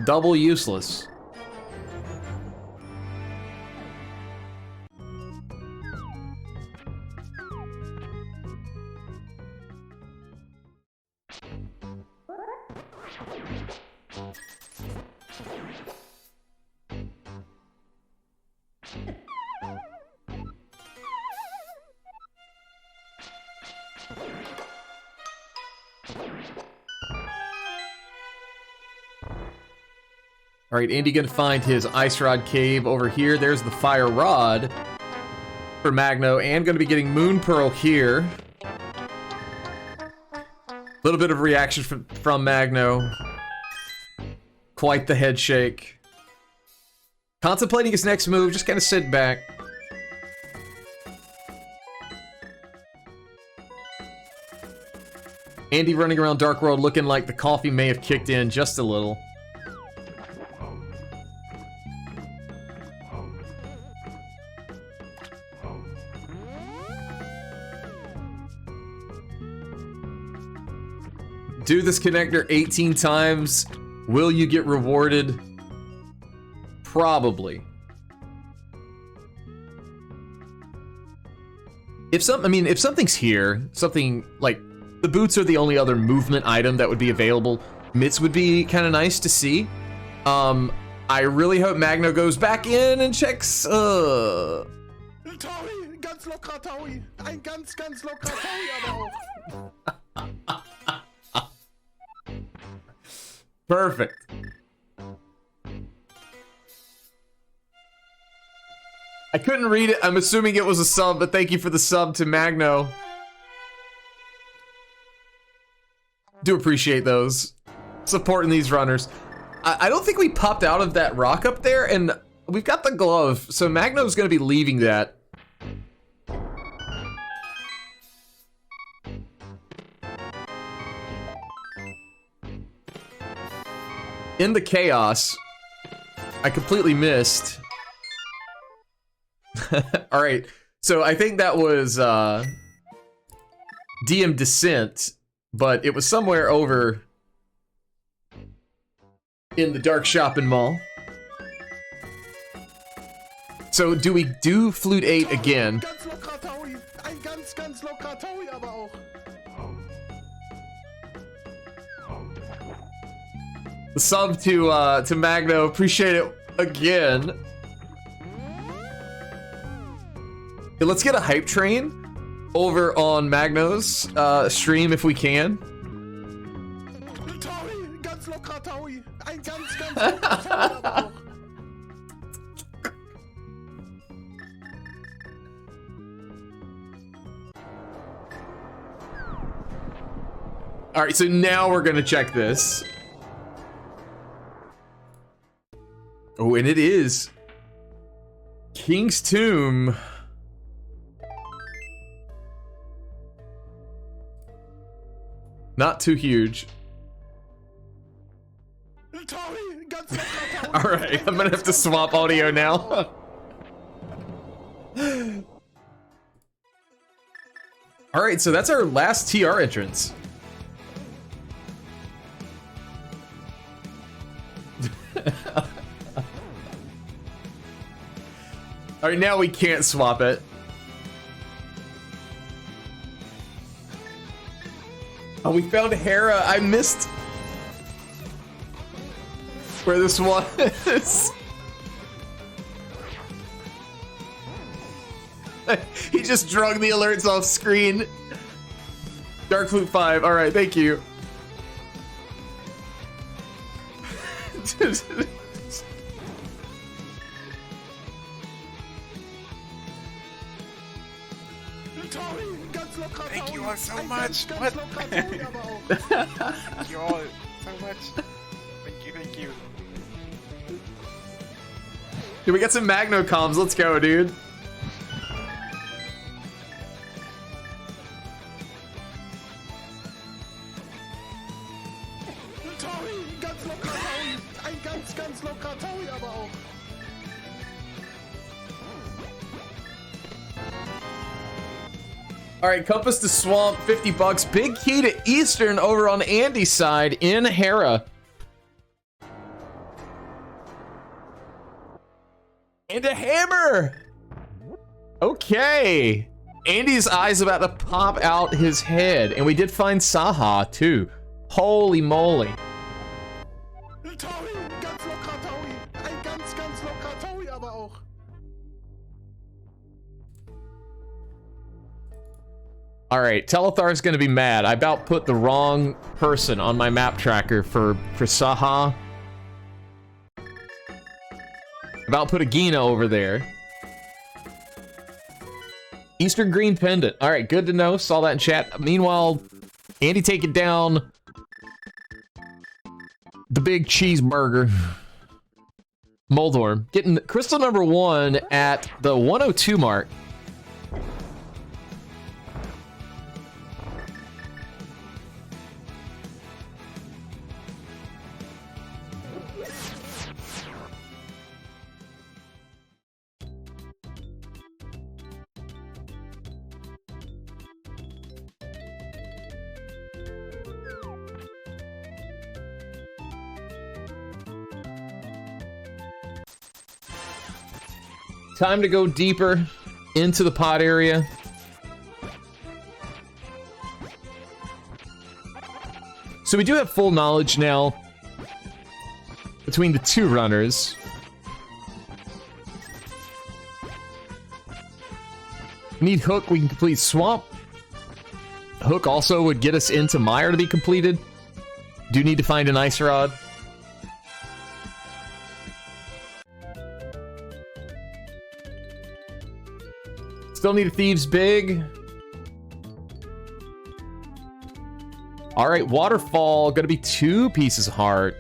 double useless. Alright, Andy gonna find his Ice Rod Cave over here. There's the Fire Rod for Magno, and gonna be getting Moon Pearl here. Little bit of reaction from Magno. Quite the head shake. Contemplating his next move, just kind of sit back. Andy running around Dark World looking like the coffee may have kicked in just a little. Do this connector 18 times. Will you get rewarded? Probably. If something's here, something like the boots are the only other movement item that would be available. Mitts would be kind of nice to see. I really hope Magno goes back in and checks. Taui, ganz locker Taui. Ein ganz locker Taui aber auch. Perfect. I couldn't read it. I'm assuming it was a sub, but thank you for the sub to Magno. Do appreciate those. Supporting these runners. I don't think we popped out of that rock up there, and we've got the glove, so Magno's gonna be leaving that. In the chaos, I completely missed. Alright, so I think that was DM Descent, but it was somewhere over in the dark shopping mall. So do we do Flute 8 again? Ganz locker Taui. Ein ganz locker Taui aber auch. The sub to Magno, appreciate it again. Yeah, let's get a hype train over on Magno's stream if we can. Taui, ganz locker Taui. Ein ganz locker Taui aber auch. All right, so now we're gonna check this. Oh, and it is King's Tomb. Not too huge. Taui, ganz locker Taui. All right, I'm gonna have to swap audio now. All right, so that's our last TR entrance. All right, now we can't swap it. Oh, we found Hera. I missed where this was. He just drug the alerts off screen. Dark Flute 5. All right, thank you. Thank you all so much. What? Thank you all so much. Thank you. Dude, we got some Magno comms. Let's go, dude. All right, Compass to Swamp, 50 bucks. Big key to Eastern over on Andy's side in Hera. And a hammer. Okay. Andy's eye's about to pop out his head. And we did find Saha, too. Holy moly. All right, Telethar's gonna be mad. I about put the wrong person on my map tracker for Saha. About put a Gina over there. Eastern Green Pendant. All right, good to know. Saw that in chat. Meanwhile, Andy taking down the big cheeseburger. Moldorm getting crystal number 1 at the 102 mark. Time to go deeper into the pod area. So we do have full knowledge now between the two runners. Need Hook, we can complete Swamp. Hook also would get us into Mire to be completed. Do need to find an Ice Rod. Still need a Thieves Big. Alright, Waterfall, gonna be 2 pieces of heart.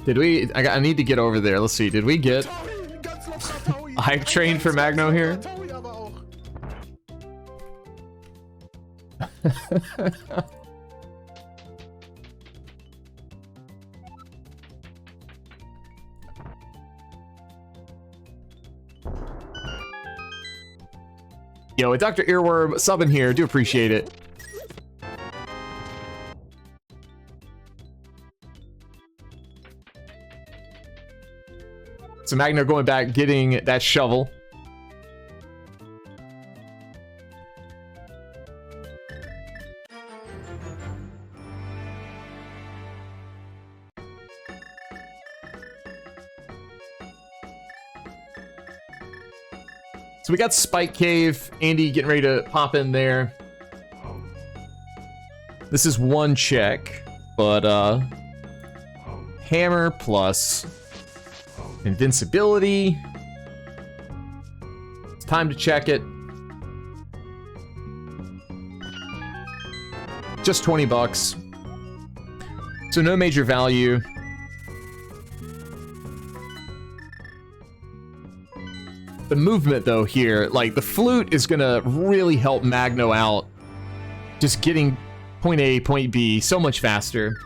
Did we? I need to get over there. Let's see. Did we get a hype train for Magno here? Yo, Dr. Earworm subbing here. Do appreciate it. So Magno going back, getting that shovel. So we got Spike Cave. Andy getting ready to pop in there. This is 1 check, but hammer plus invincibility. It's time to check it. Just 20 bucks. So no major value. The movement though here, like the flute is gonna really help Magno out. Just getting point A, point B so much faster.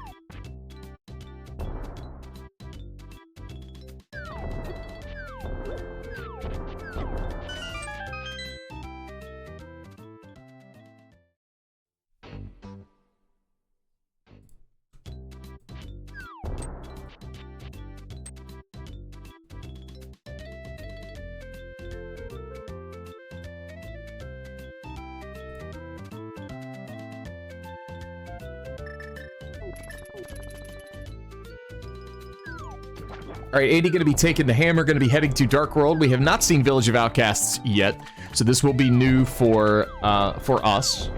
Alright, 80 gonna be taking the hammer, gonna be heading to Dark World. We have not seen Village of Outcasts yet, so this will be new for us.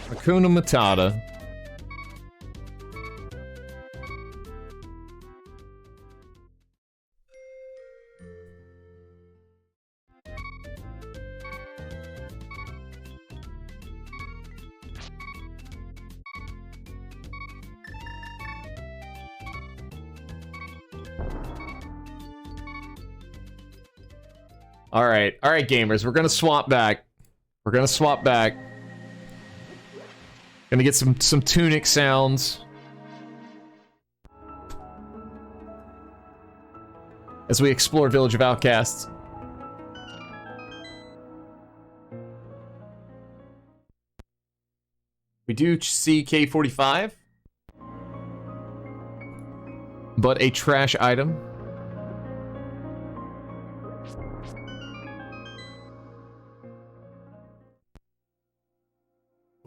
Hakuna Matata. All right, gamers, we're gonna swap back. We're gonna swap back. Gonna get some tunic sounds as we explore Village of Outcasts. We do see K45, but a trash item.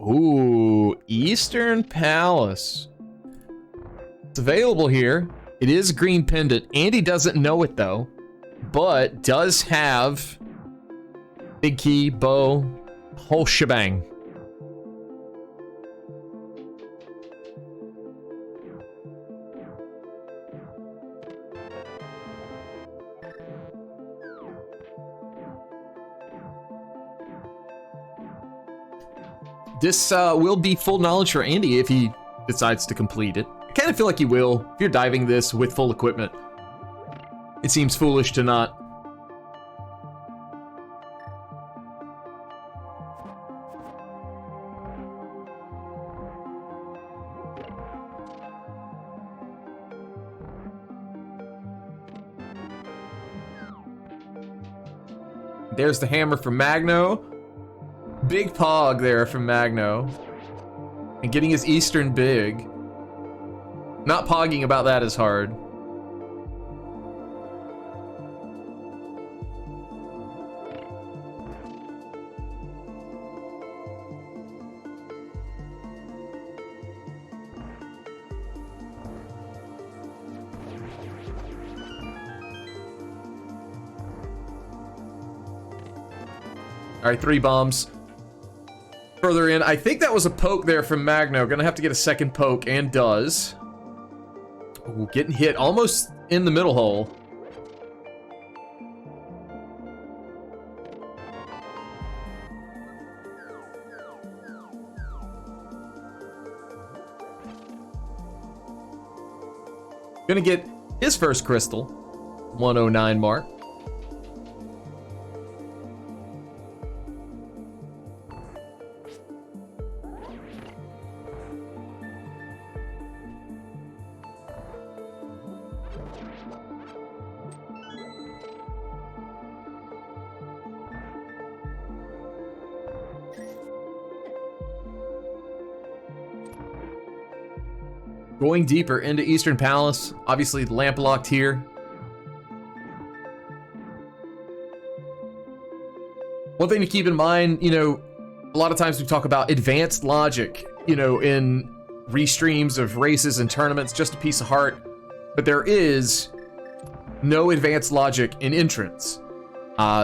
Ooh, Eastern Palace. It's available here. It is green pendant. Andy doesn't know it though, but does have big key, bow, whole shebang. This will be full knowledge for Andy if he decides to complete it. I kind of feel like he will if you're diving this with full equipment. It seems foolish to not. There's the hammer from Magno. Big pog there from Magno. And getting his Eastern big. Not pogging about that is hard. Alright, 3 bombs. Further in, I think that was a poke there from Magno. Gonna have to get a second poke, and does. Ooh, getting hit almost in the middle hole. Gonna get his first crystal. 109 mark. Going deeper into Eastern Palace. Obviously, lamp locked here. One thing to keep in mind, you know, a lot of times we talk about advanced logic, you know, in restreams of races and tournaments, just a piece of heart. But there is no advanced logic in entrance.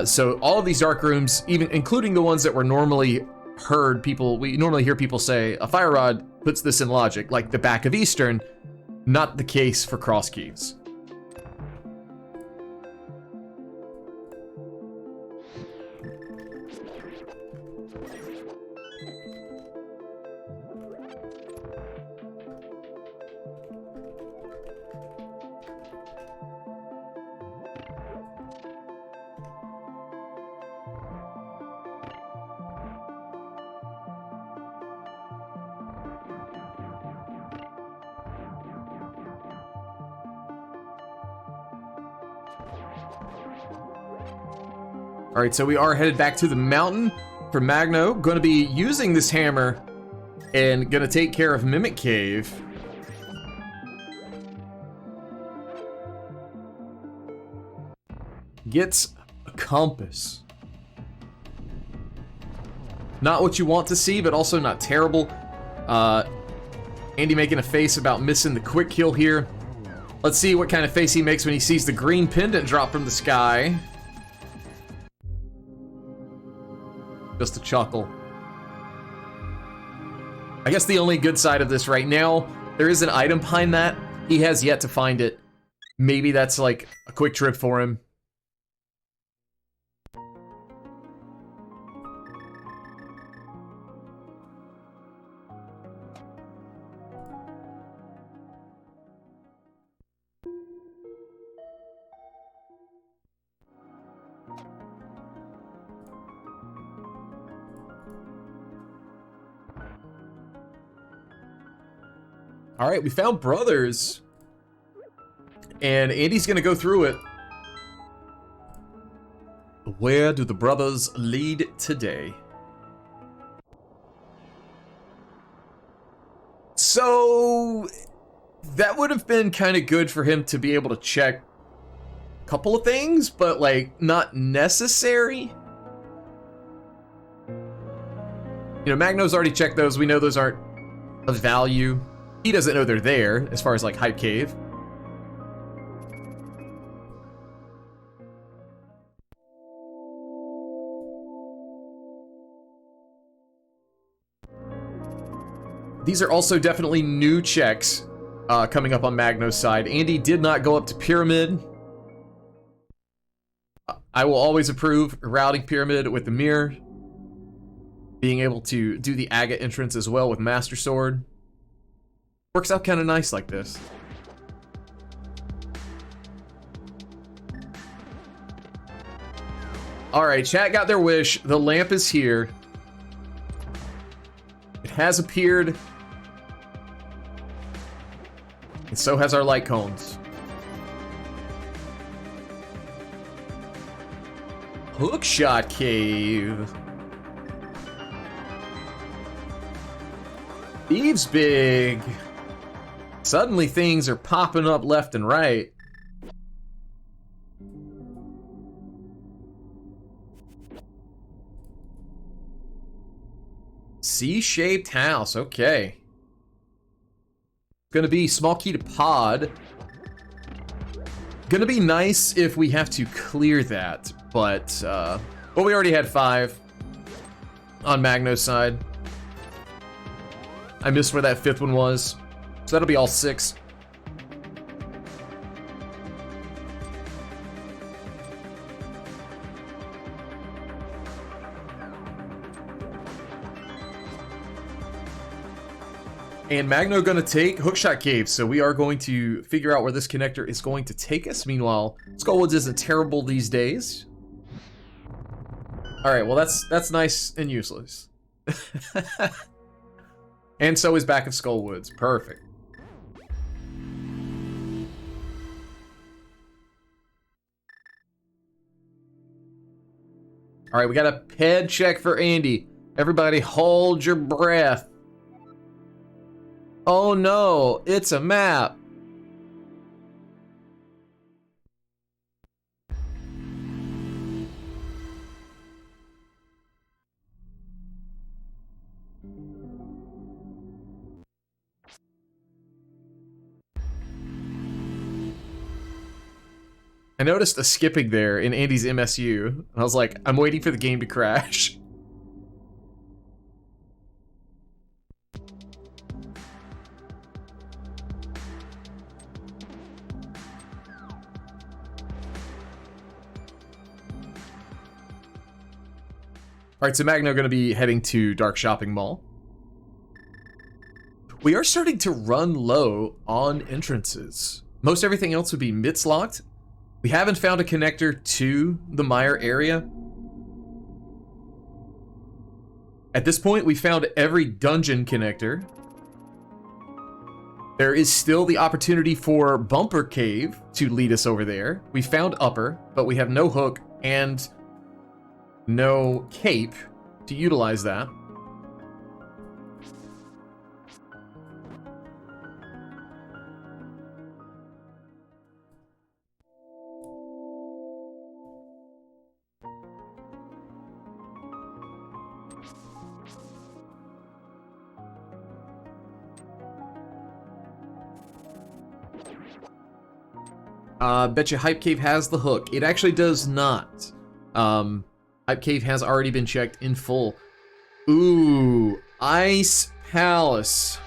So all of these dark rooms, even including the ones that were normally we normally hear people say, a fire rod puts this in logic, like the back of Eastern, not the case for CrossKeys. All right, so we are headed back to the mountain for Magno. Going to be using this hammer and going to take care of Mimic Cave. Gets a compass. Not what you want to see, but also not terrible. Andy making a face about missing the quick kill here. Let's see what kind of face he makes when he sees the green pendant drop from the sky. Just a chuckle. I guess the only good side of this right now, there is an item behind that. He has yet to find it. Maybe that's like a quick trip for him. All right, we found brothers. And Andy's gonna go through it. Where do the brothers lead today? So that would have been kind of good for him to be able to check a couple of things, but like not necessary. You know, Magno's already checked those. We know those aren't of value. He doesn't know they're there, as far as like Hype Cave. These are also definitely new checks coming up on Magno's side. Andy did not go up to Pyramid. I will always approve routing Pyramid with the mirror. Being able to do the agate entrance as well with Master Sword. Works out kind of nice like this. All right, chat got their wish. The lamp is here. It has appeared. And so has our light cones. Hookshot cave. Thieves big. Suddenly things are popping up left and right. C-shaped house, okay. Gonna be small key to pod. Gonna be nice if we have to clear that, but well, we already had 5 on Magno's side. I missed where that 5th one was, so that'll be all 6. And Magno gonna take Hookshot Cave, so we are going to figure out where this connector is going to take us. Meanwhile, Skullwoods isn't terrible these days. Alright, well that's nice and useless. And so is back of Skullwoods. Perfect. Alright, we got a ped check for Andy. Everybody hold your breath. Oh no, it's a map. I noticed a skipping there in Andy's MSU. I was like, I'm waiting for the game to crash. Alright, so Magno gonna be heading to Dark Shopping Mall. We are starting to run low on entrances. Most everything else would be mitts locked. We haven't found a connector to the Mire area. At this point, we found every dungeon connector. There is still the opportunity for Bumper Cave to lead us over there. We found Upper, but we have no hook and no cape to utilize that. Betcha Hype Cave has the hook. It actually does not. Hype Cave has already been checked in full. Ooh, Ice Palace.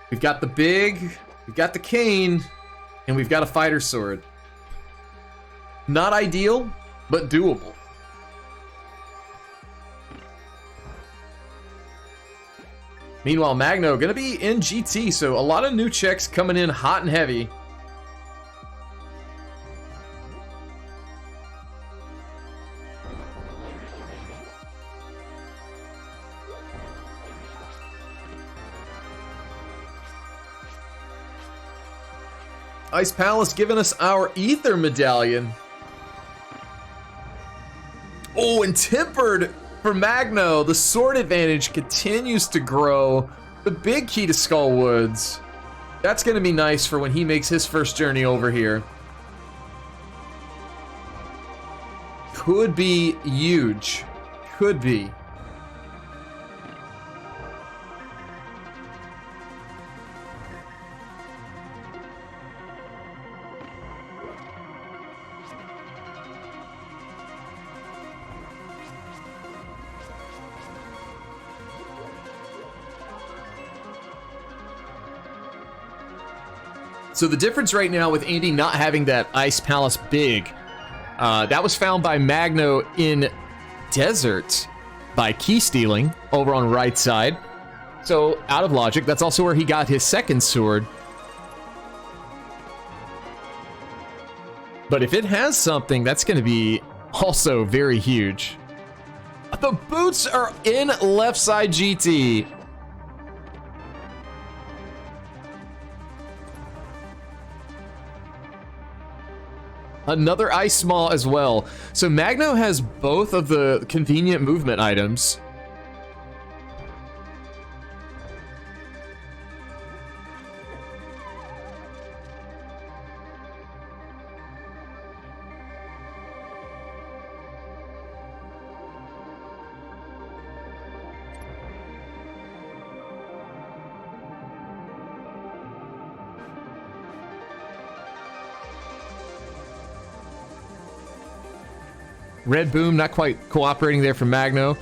We've got the big, we've got the cane, and we've got a fighter sword. Not ideal, but doable. Meanwhile, Magno gonna be in GT, so a lot of new checks coming in hot and heavy. Ice Palace giving us our Ether Medallion. Oh, and Tempered for Magno. The sword advantage continues to grow. The big key to Skullwoods. That's going to be nice for when he makes his first journey over here. Could be huge. Could be. So the difference right now with Andy not having that Ice Palace big, that was found by Magno in Desert by key stealing over on right side. So out of logic, that's also where he got his second sword. But if it has something, that's going to be also very huge. The boots are in left side GT. Another ice small as well. So Magno has both of the convenient movement items. Red Boom not quite cooperating there from Magno.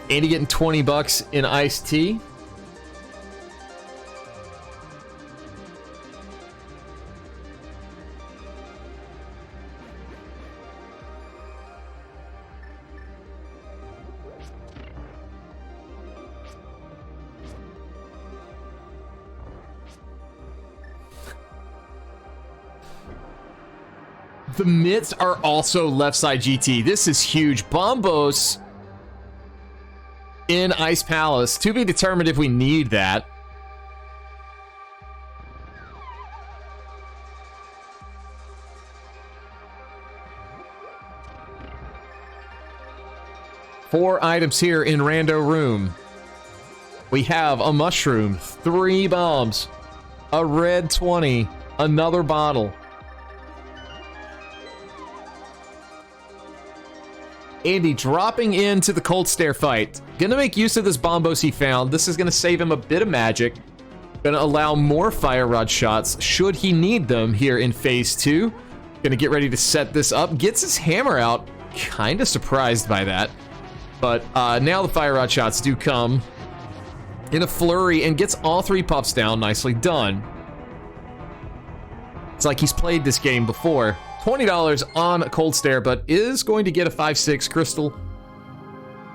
Andy getting 20 bucks in iced tea. The mitts are also left side GT. This is huge. Bombos in Ice Palace. To be determined if we need that. Four items here in Rando Room. We have a mushroom, 3 bombs, a red 20, another bottle. Andy dropping into the cold stare fight. Gonna make use of this bombos he found. This is gonna save him a bit of magic. Gonna allow more fire rod shots should he need them here in phase 2. Gonna get ready to set this up. Gets his hammer out. Kinda surprised by that. But now the fire rod shots do come in a flurry and gets all 3 puffs down. Nicely done. It's like he's played this game before. $20 on Cold Stare, but is going to get a 5/6 crystal.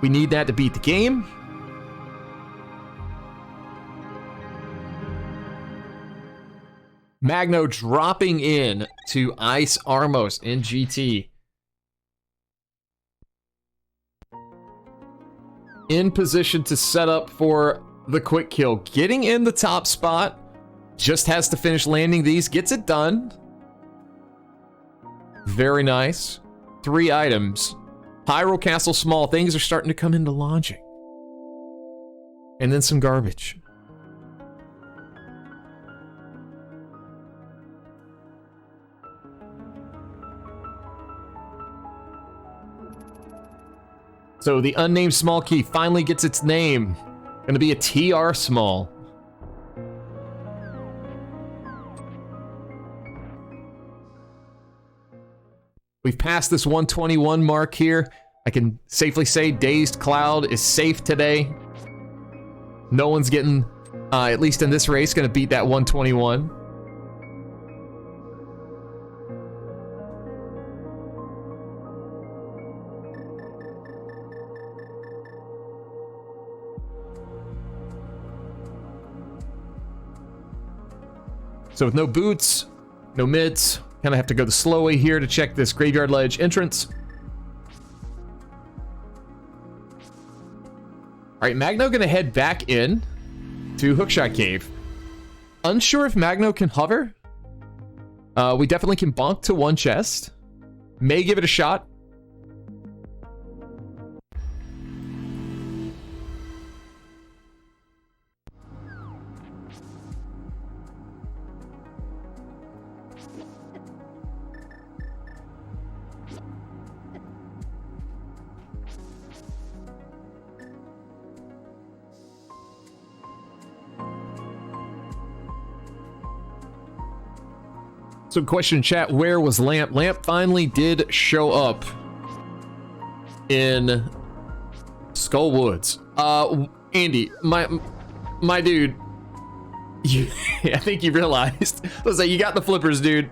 We need that to beat the game. Magno dropping in to Ice Armos in GT. In position to set up for the quick kill. Getting in the top spot. Just has to finish landing these. Gets it done. Very nice. 3 items. Hyrule Castle small. Things are starting to come into launching. And then some garbage. So the unnamed small key finally gets its name. Gonna be a TR small. We've passed this 121 mark here. I can safely say Dazed Cloud is safe today. No one's getting, at least in this race, gonna beat that 121. So with no boots, no mids, kind of have to go the slow way here to check this Graveyard Ledge entrance. All right, Magno gonna head back in to Hookshot Cave. Unsure if Magno can hover. We definitely can bonk to one chest. May give it a shot. So question in chat, where was Lamp? Lamp finally did show up in Skull Woods. Andy, my dude, I think you realized. I was like, you got the flippers, dude.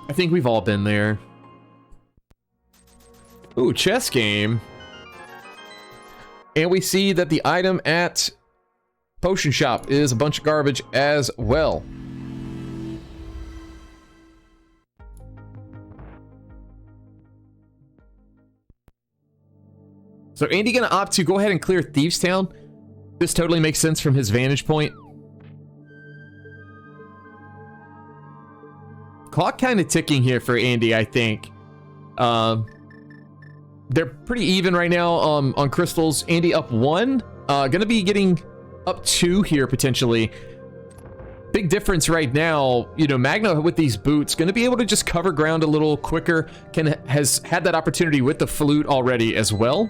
I think we've all been there. Ooh, chess game. And we see that the item at Potion Shop is a bunch of garbage as well. So Andy gonna opt to go ahead and clear Thieves Town. This totally makes sense from his vantage point. Clock kind of ticking here for Andy, I think. They're pretty even right now on crystals. Andy up 1. Gonna be getting up 2 here potentially. Big difference right now. You know, Magno with these boots gonna be able to just cover ground a little quicker. Has had that opportunity with the flute already as well.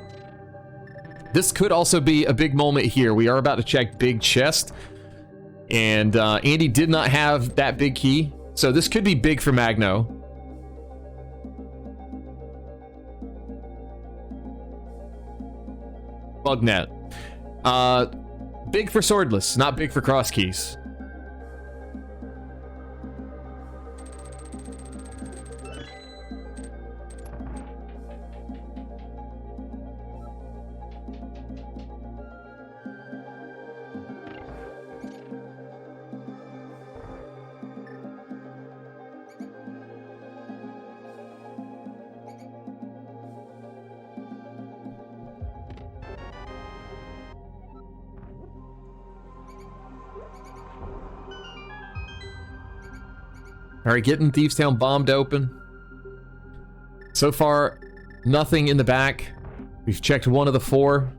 This could also be a big moment here. We are about to check big chest, and Andy did not have that big key, so this could be big for Magno. Bugnet. Big for Swordless, not big for CrossKeys. All right, getting Thieves Town bombed open. So far, nothing in the back. We've checked 1 of the 4.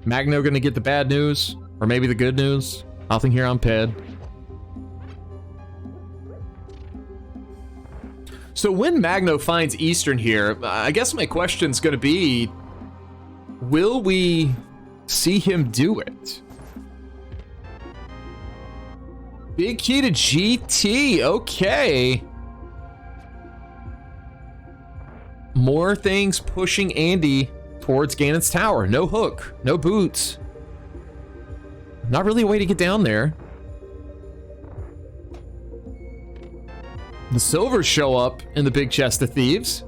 Magno gonna get the bad news, or maybe the good news. Nothing here on Ped. So when Magno finds Eastern here, I guess my question's gonna be, will we see him do it? Big key to GT, okay. More things pushing Andy towards Ganon's tower. No hook, no boots. Not really a way to get down there. The silvers show up in the big chest of thieves.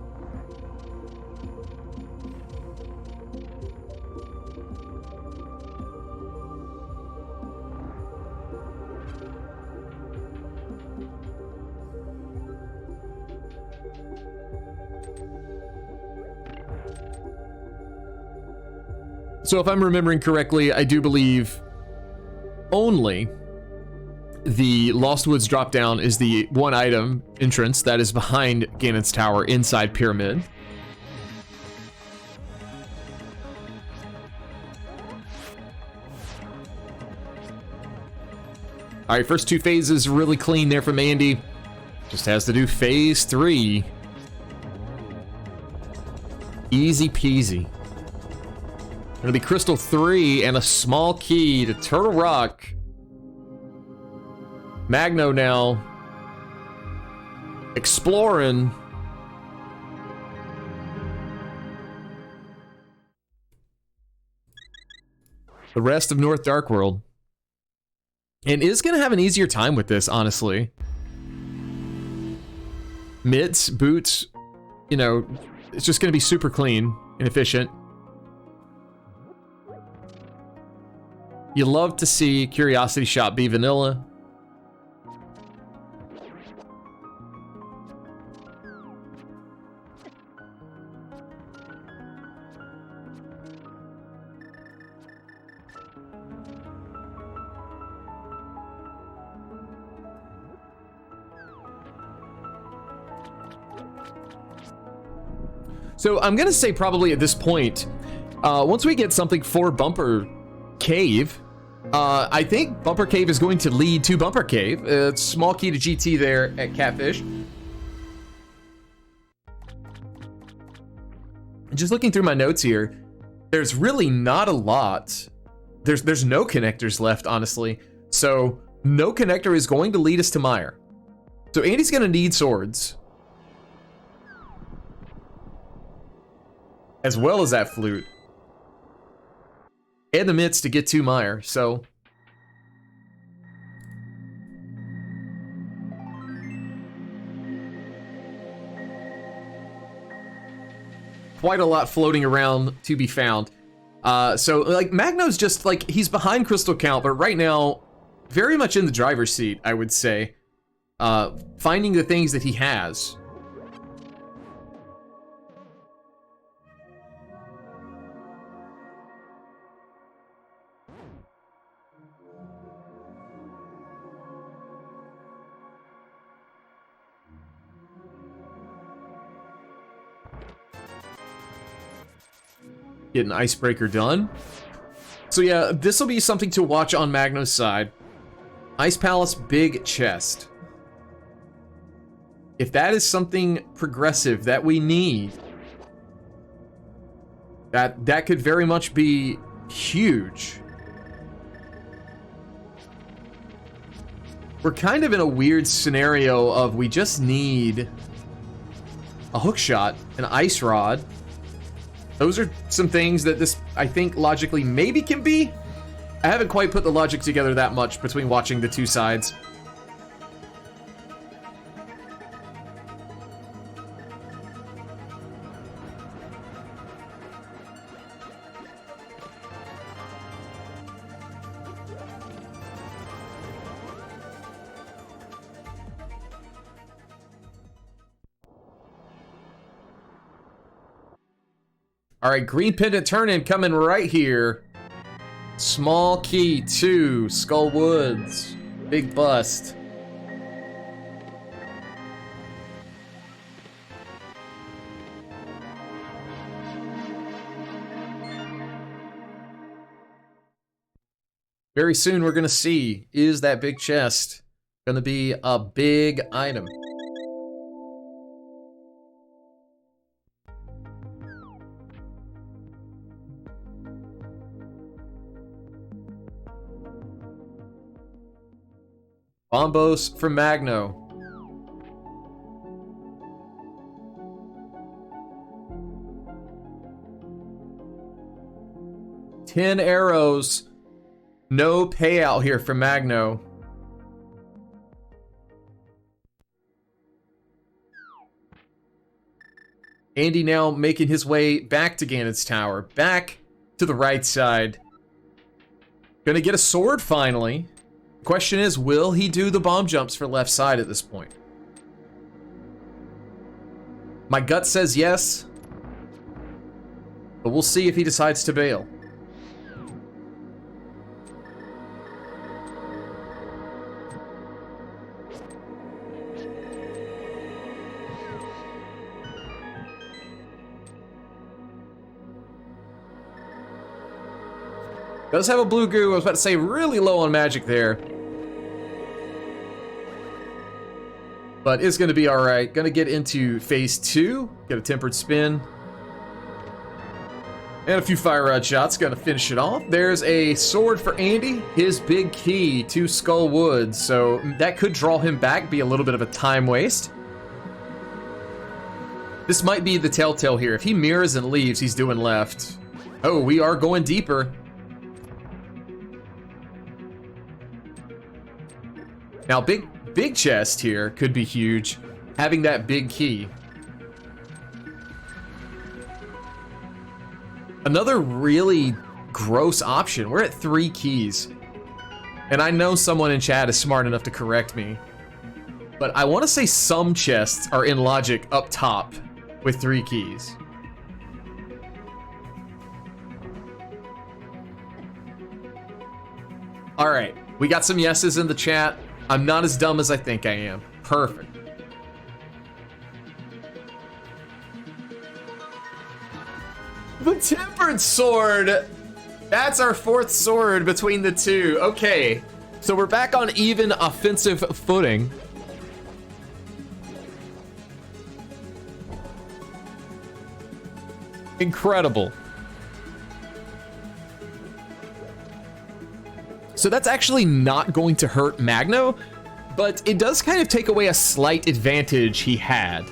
So if I'm remembering correctly, I do believe only the Lost Woods drop down is the one item entrance that is behind Ganon's tower inside Pyramid. All right, first 2 phases really clean there from Andy. Just has to do phase 3. Easy peasy. It'll be Crystal 3 and a small key to Turtle Rock. Magno now exploring. The rest of North Dark World. And is going to have an easier time with this, honestly. Mitts, boots, you know, it's just going to be super clean and efficient. You love to see Curiosity Shop be vanilla. So I'm gonna say probably at this point, once we get something for Bumper Cave, I think Bumper Cave is going to lead to Bumper Cave. Small key to GT there at Catfish. Just looking through my notes here, there's really not a lot. There's no connectors left, honestly. So no connector is going to lead us to Mire. So Andy's gonna need swords. as well as that flute. And the mitts to get to Meyer, so... quite a lot floating around to be found. So, like, Magno's just, like, he's behind Crystal Count, but right now, very much in the driver's seat, I would say. Finding the things that he has. Get an icebreaker done. So yeah, this will be something to watch on Magno's side. Ice Palace, big chest. If that is something progressive that we need, that could very much be huge. We're kind of in a weird scenario of we just need a hookshot, an ice rod. Those are some things that this, I think, logically maybe can be. I haven't quite put the logic together that much between watching the two sides. All right, green pendant turn-in coming right here. Small key 2, Skull Woods, big bust. Very soon we're gonna see, is that big chest gonna be a big item? Bombos from Magno. Ten arrows. No payout here for Magno. Andy now making his way back to Ganon's Tower. Back to the right side. Gonna get a sword finally. Question is, will he do the bomb jumps for left side at this point? My gut says yes, but we'll see if he decides to bail. Does have a blue goo. I was about to say really low on magic there. But it's going to be alright. Going to get into phase 2. Get a tempered spin. And a few fire rod shots. Going to finish it off. There's a sword for Andy. His big key to Skull Woods. So that could draw him back. Be a little bit of a time waste. This might be the telltale here. If he mirrors and leaves, he's doing left. Oh, we are going deeper. Now, big chest here could be huge, having that big key. Another really gross option. We're at 3 keys. And I know someone in chat is smart enough to correct me. But I want to say some chests are in logic up top with 3 keys. All right, we got some yeses in the chat. I'm not as dumb as I think I am. Perfect. The Tempered Sword! That's our 4th sword between the two. Okay, so we're back on even offensive footing. Incredible. So that's actually not going to hurt Magno, but it does kind of take away a slight advantage he had.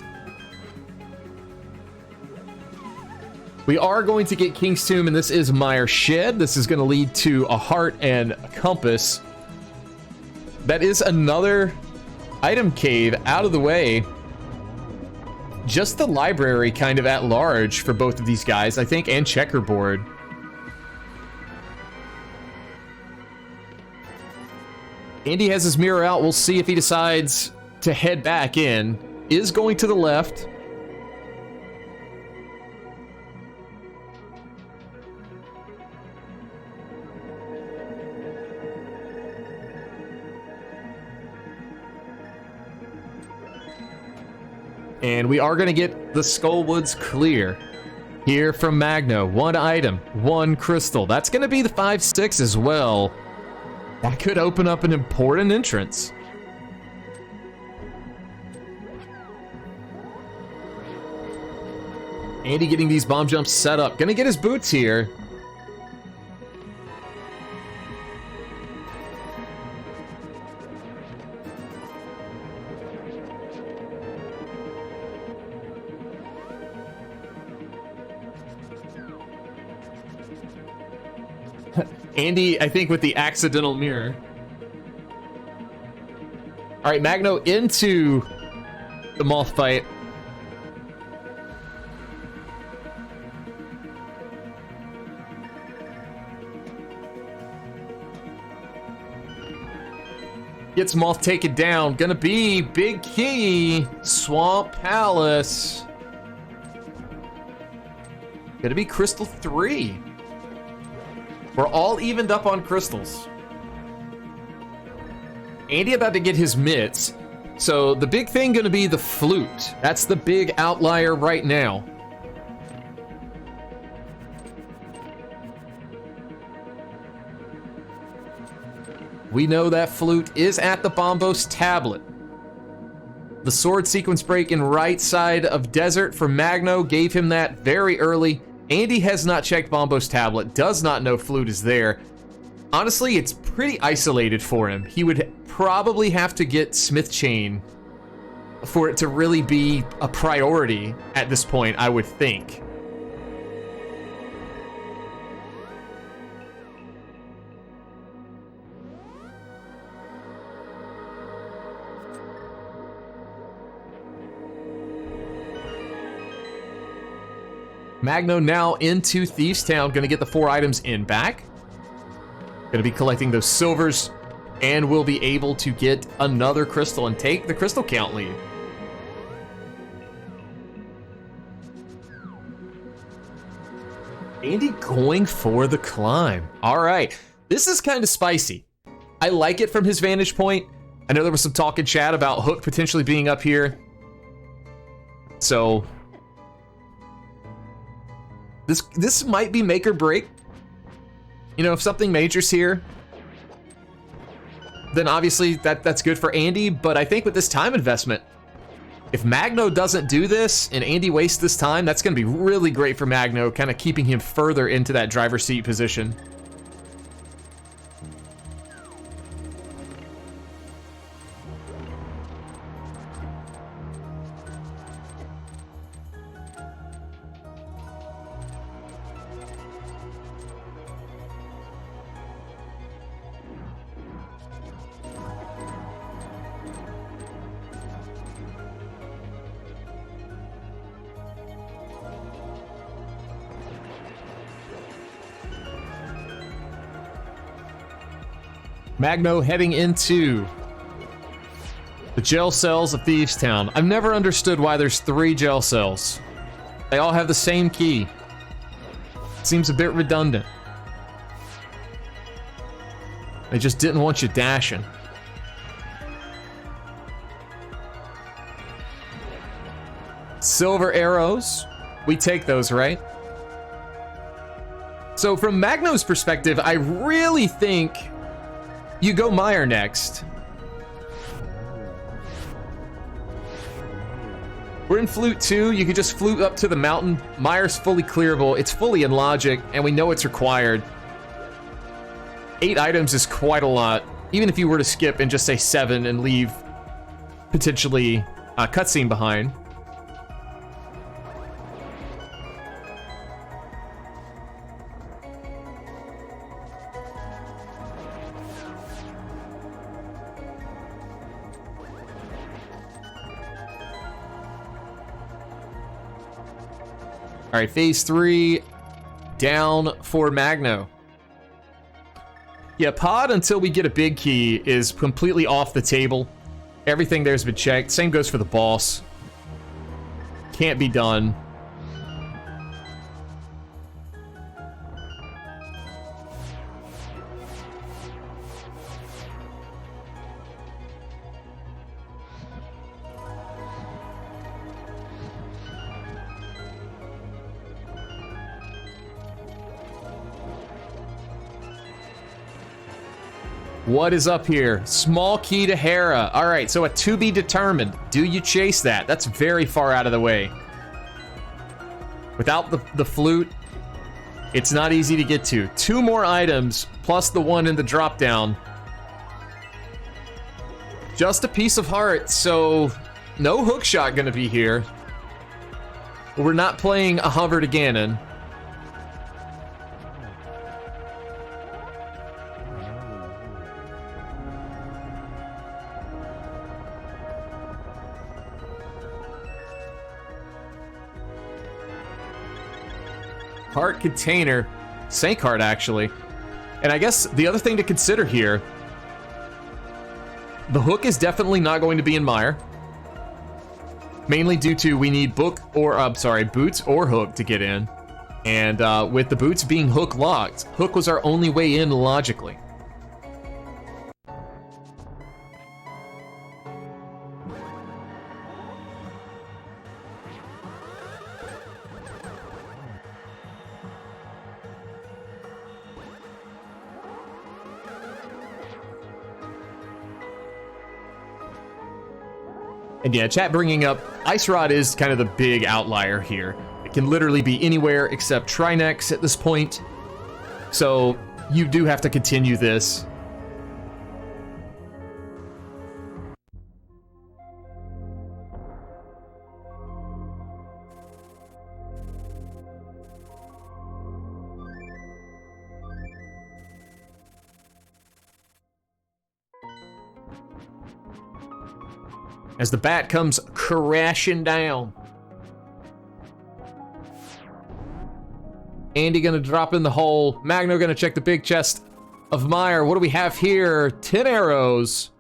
We are going to get King's Tomb, and this is Mire Shed. This is going to lead to a heart and a compass. That is another item cave out of the way. Just the library kind of at large for both of these guys, I think, and checkerboard. Andy has his mirror out. We'll see if he decides to head back in. Is going to the left. And we are going to get the Skullwoods clear here from Magno. One item, one crystal. That's going to be the 5-6 as well. That could open up an important entrance. Andy getting these bomb jumps set up. Going to get his boots here. Andy, I think, with the accidental mirror. All right, Magno into the moth fight. Gets moth taken down. Gonna be big key. Swamp Palace. Gonna be Crystal 3. We're all evened up on crystals. Andy about to get his mitts. So the big thing gonna be the flute. That's the big outlier right now. We know that flute is at the Bombos tablet. The sword sequence break in right side of desert for Magno gave him that very early. Andy has not checked Bombo's tablet, does not know flute is there. Honestly, it's pretty isolated for him. He would probably have to get Smith Chain for it to really be a priority at this point, I would think. Magno now into Thieves Town, gonna get the 4 items in back. Gonna be collecting those silvers, and will be able to get another crystal and take the crystal count lead. Andy going for the climb. All right, this is kind of spicy. I like it from his vantage point. I know there was some talk in chat about Hook potentially being up here. So this might be make or break. You know, if something major's here, then obviously that's good for Andy, but I think with this time investment, if Magno doesn't do this and Andy wastes this time, that's going to be really great for Magno, kind of keeping him further into that driver's seat position. Magno heading into the jail cells of Thieves Town. I've never understood why there's 3 jail cells. They all have the same key. Seems a bit redundant. They just didn't want you dashing. Silver arrows. We take those, right? So from Magno's perspective, I really think you go Mire next. We're in Flute 2. You could just flute up to the mountain. Mire's fully clearable. It's fully in logic, and we know it's required. 8 items is quite a lot. Even if you were to skip and just say 7 and leave potentially a cutscene behind. All right, phase 3 down for Magno. Yeah, pod until we get a big key is completely off the table. Everything there's been checked. Same goes for the boss. Can't be done. What is up here? Small key to Hera. All right, so a to be determined. Do you chase that? That's very far out of the way. Without the flute, it's not easy to get to. 2 more items, plus the one in the drop down. Just a piece of heart, so no hookshot gonna be here. We're not playing a hover to Ganon. Heart container, Sank Heart actually. And I guess the other thing to consider here, the hook is definitely not going to be in Mire. Mainly due to we need boots or hook to get in. And with the boots being hook locked, hook was our only way in logically. And yeah, chat bringing up, Ice Rod is kind of the big outlier here. It can literally be anywhere except Trinex at this point. So you do have to continue this. As the bat comes crashing down. Andy gonna drop in the hole. Magno gonna check the big chest of Mire. What do we have here? 10 arrows.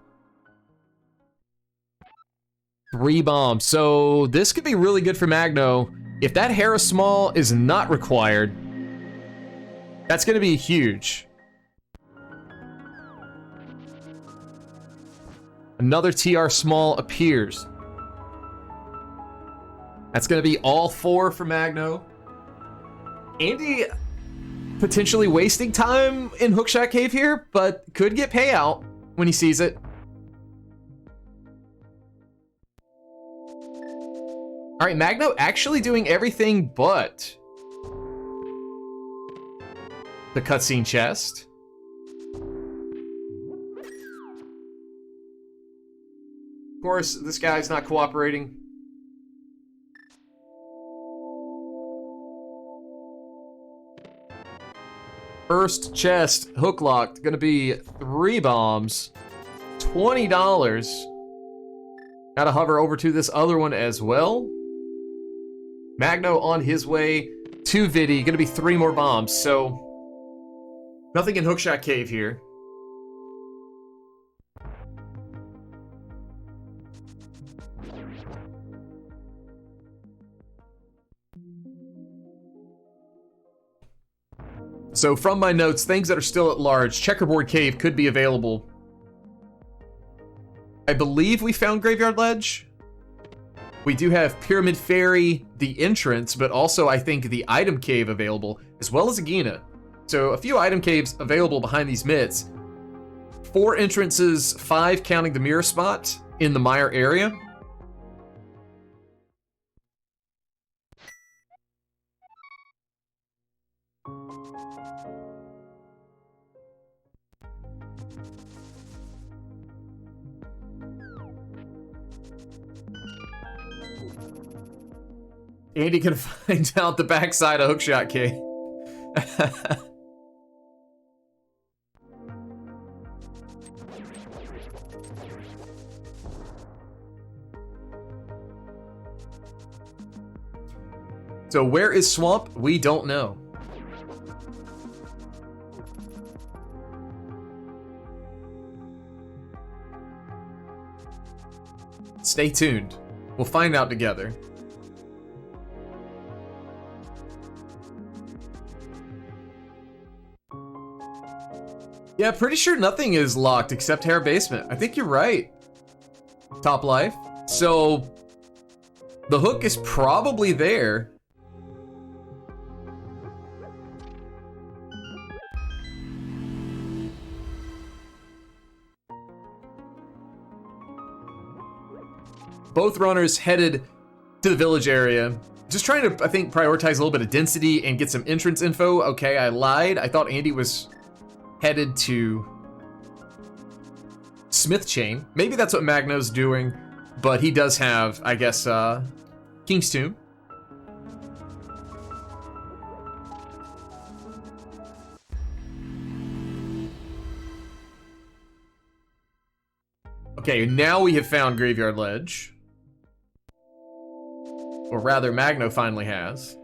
3 bombs. So this could be really good for Magno. If that Hera Small is not required, that's gonna be huge. Another TR Small appears. That's going to be all 4 for Magno. Andy potentially wasting time in Hookshot Cave here, but could get payout when he sees it. All right, Magno actually doing everything but the cutscene chest. Of course, this guy's not cooperating. First chest, hook locked, gonna be 3 bombs, $20. Gotta hover over to this other one as well. Magno on his way to Vidi, gonna be 3 more bombs, so nothing in Hookshot Cave here. So from my notes, things that are still at large, Checkerboard Cave could be available. I believe we found Graveyard Ledge. We do have Pyramid Ferry, the entrance, but also I think the item cave available, as well as Agina. So a few item caves available behind these mitts. 4 entrances, 5 counting the mirror spot in the Mire area. Andy can find out the backside of Hookshot Cave. So where is Swamp? We don't know. Stay tuned. We'll find out together. Yeah, pretty sure nothing is locked except Hair Basement. I think you're right. Top Life. So the hook is probably there. Both runners headed to the village area. Just trying to, I think, prioritize a little bit of density and get some entrance info. Okay, I lied. I thought Andy was headed to Smith Chain. Maybe that's what Magno's doing, but he does have, I guess, King's Tomb. Okay, now we have found Graveyard Ledge. Or rather, Magno finally has.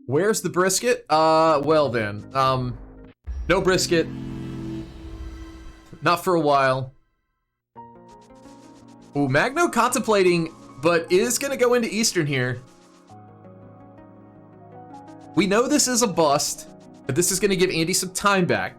Where's the brisket? Well then. No brisket. Not for a while. Ooh, Magno contemplating, but is gonna go into Eastern here. We know this is a bust, but this is gonna give Andy some time back.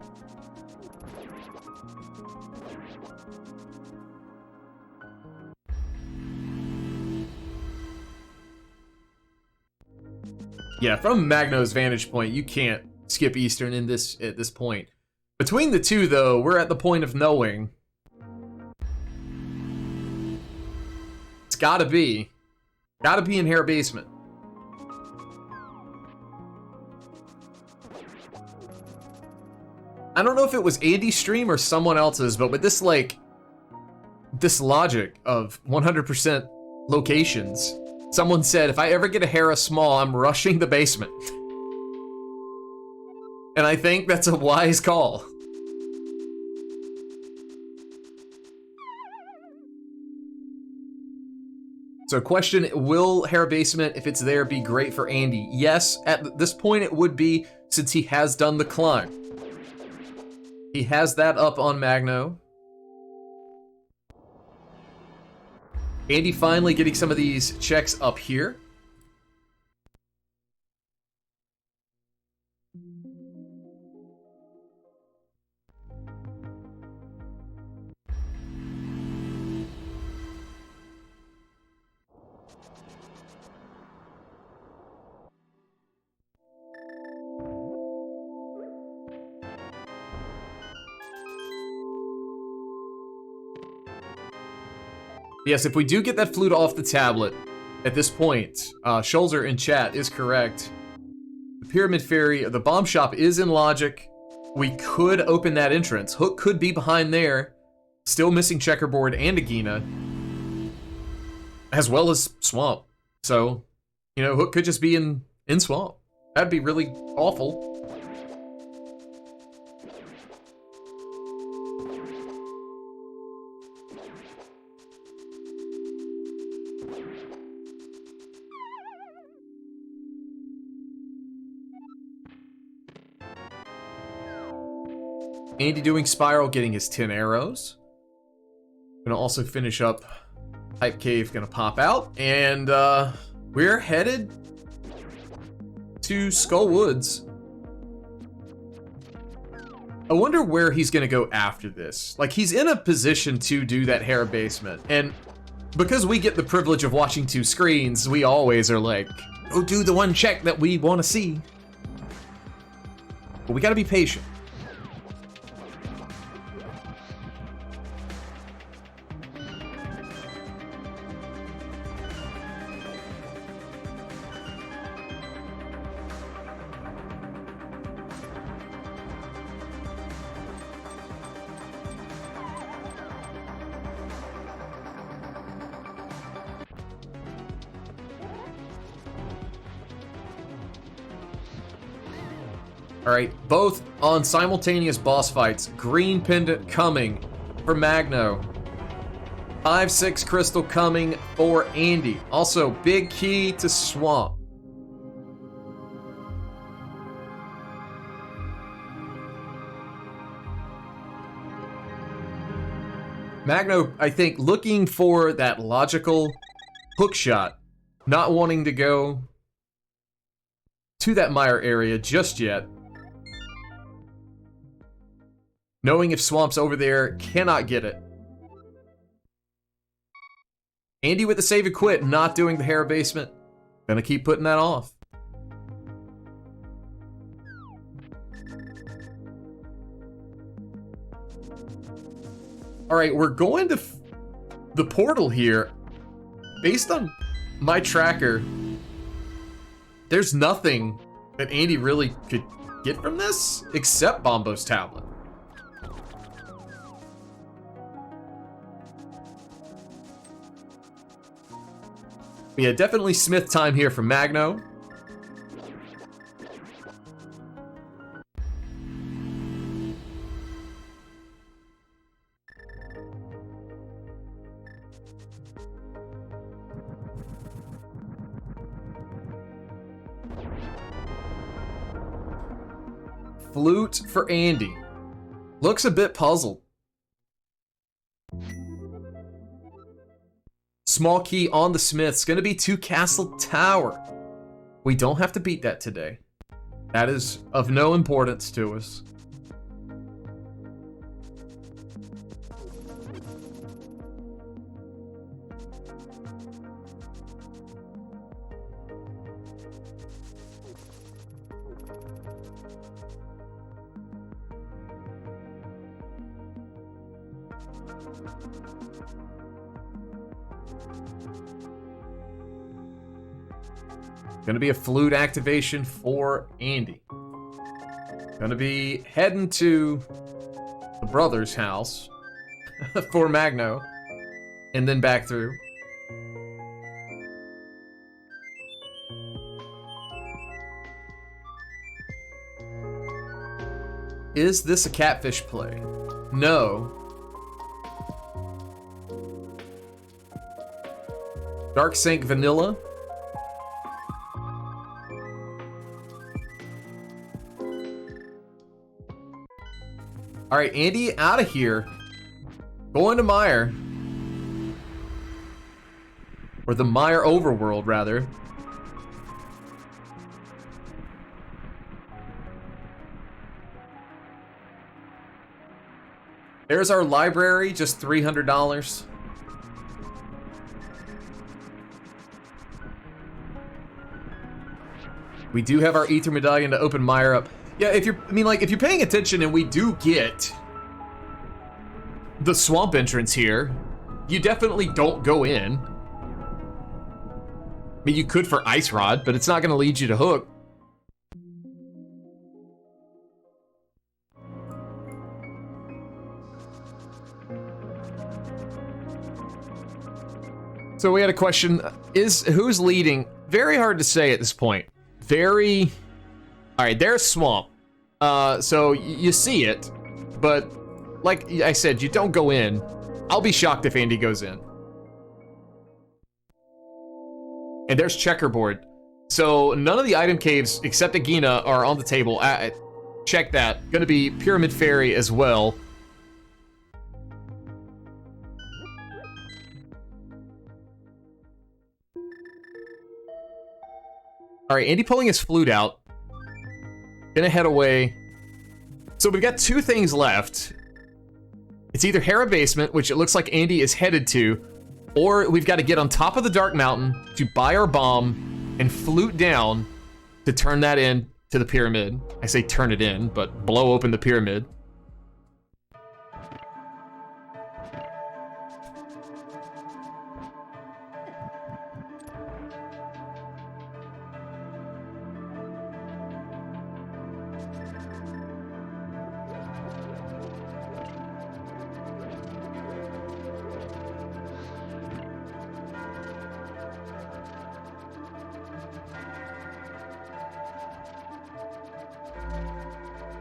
Yeah, from Magno's vantage point, you can't skip Eastern in this at this point. Between the two, though, we're at the point of knowing. It's gotta be in Hair Basement. I don't know if it was Andy's stream or someone else's, but with this, like, this logic of 100% locations, someone said, if I ever get a Hera small, I'm rushing the basement. And I think that's a wise call. So question, will Hera Basement, if it's there, be great for Andy? Yes, at this point it would be, since he has done the climb. He has that up on Magno. Andy finally getting some of these checks up here. Yes, if we do get that flute off the tablet, at this point, Schulzer in chat is correct. The Pyramid Fairy, the bomb shop is in logic. We could open that entrance. Hook could be behind there. Still missing Checkerboard and Agina. As well as Swamp. So, you know, Hook could just be in Swamp. That'd be really awful. Andy doing Spiral, getting his 10 arrows. Gonna also finish up Hype Cave, gonna pop out. And we're headed to Skull Woods. I wonder where he's gonna go after this. Like, he's in a position to do that Hair Basement. And because we get the privilege of watching two screens, we always are like, go do the one check that we wanna see. But we gotta be patient. Alright, both on simultaneous boss fights. Green pendant coming for Magno. 5-6 crystal coming for Andy. Also, big key to Swamp. Magno, I think, looking for that logical hook shot. Not wanting to go to that mire area just yet. Knowing if Swamp's over there, cannot get it. Andy with the save and quit, not doing the hair basement. Gonna keep putting that off. Alright, we're going to the portal here. Based on my tracker, there's nothing that Andy really could get from this except Bombo's tablet. Yeah, definitely Smith time here for Magno. Flute for Andy. Looks a bit puzzled. Small key on the Smiths. Gonna be to Castle Tower. We don't have to beat that today. That is of no importance to us. Gonna be a flute activation for Andy. Gonna be heading to the brother's house for Magno, and then back through. Is this a catfish play? No. Dark Sync Vanilla. Alright, Andy out of here. Going to Mire. Or the Mire overworld, rather. There's our library, just $300. We do have our Ether Medallion to open Mire up. Yeah, if you're paying attention and we do get the swamp entrance here, you definitely don't go in. I mean, you could for Ice Rod, but it's not gonna lead you to Hook. So we had a question, who's leading? Very hard to say at this point. All right, there's Swamp. So you see it, but like I said, you don't go in. I'll be shocked if Andy goes in. And there's Checkerboard. So none of the item caves except Agina are on the table. Check that. Gonna be Pyramid Fairy as well. All right, Andy pulling his flute out. Gonna head away. So we've got two things left. It's either Hera Basement, which it looks like Andy is headed to, or we've got to get on top of the Dark Mountain to buy our bomb and flute down to turn that in to the pyramid. I say turn it in, but blow open the pyramid.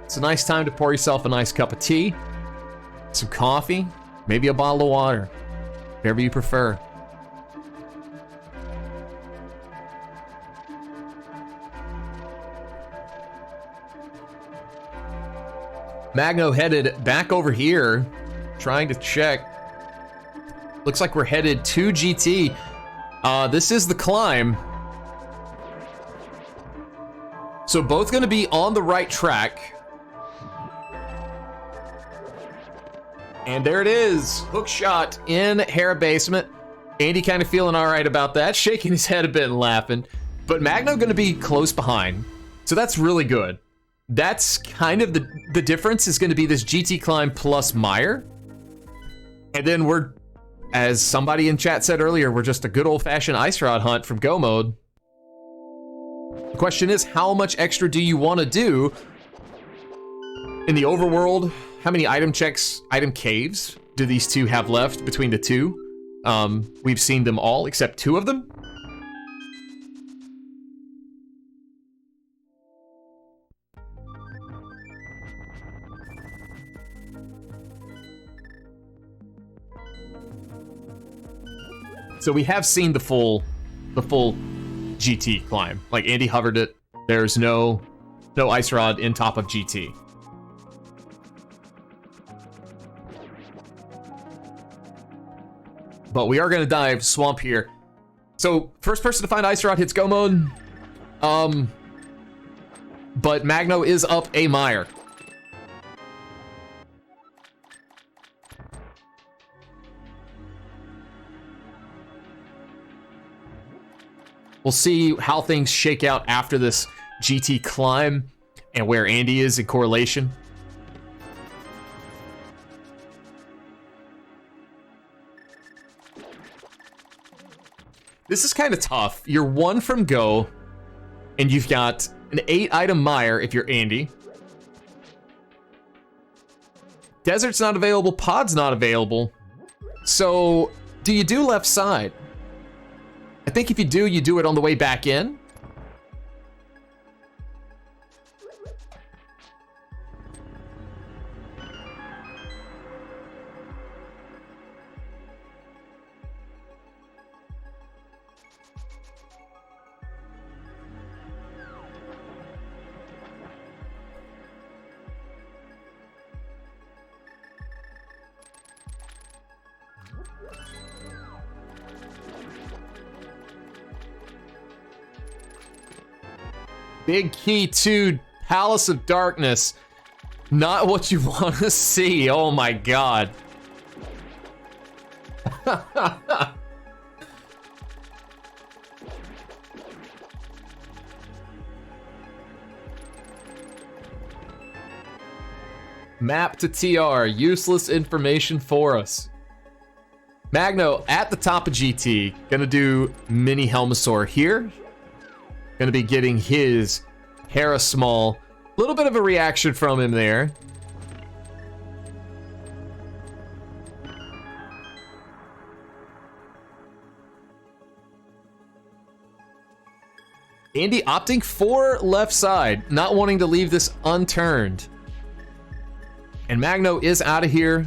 It's a nice time to pour yourself a nice cup of tea, some coffee, maybe a bottle of water, whatever you prefer. Magno headed back over here, trying to check. Looks like we're headed to GT. This is the climb. So both gonna be on the right track. And there it is, hookshot in Hera Basement. Andy kind of feeling all right about that, shaking his head a bit and laughing. But Magno gonna be close behind, so that's really good. That's kind of the difference is gonna be this GT climb plus Mire. And then we're, as somebody in chat said earlier, we're just a good old-fashioned ice rod hunt from Go mode. The question is, how much extra do you want to do in the overworld? How many item checks, item caves do these two have left between the two? We've seen them all except 2 of them. So we have seen the full GT climb. Like Andy hovered it. There's no ice rod in top of GT. But we are gonna dive swamp here. So first person to find ice rod hits Go mode. But Magno is up a Mire. We'll see how things shake out after this GT climb and where Andy is in correlation. This is kind of tough. You're 1 from Go, and you've got an 8-item Mire if you're Andy. Desert's not available, Pod's not available. So, do you do left side? I think if you do it on the way back in. Big key to Palace of Darkness. Not what you want to see. Oh my god. Map to TR. Useless information for us. Magno at the top of GT. Gonna do Mini Helmasaur here. Gonna be getting his Hera Small. Little bit of a reaction from him there. Andy opting for left side, not wanting to leave this unturned. And Magno is out of here.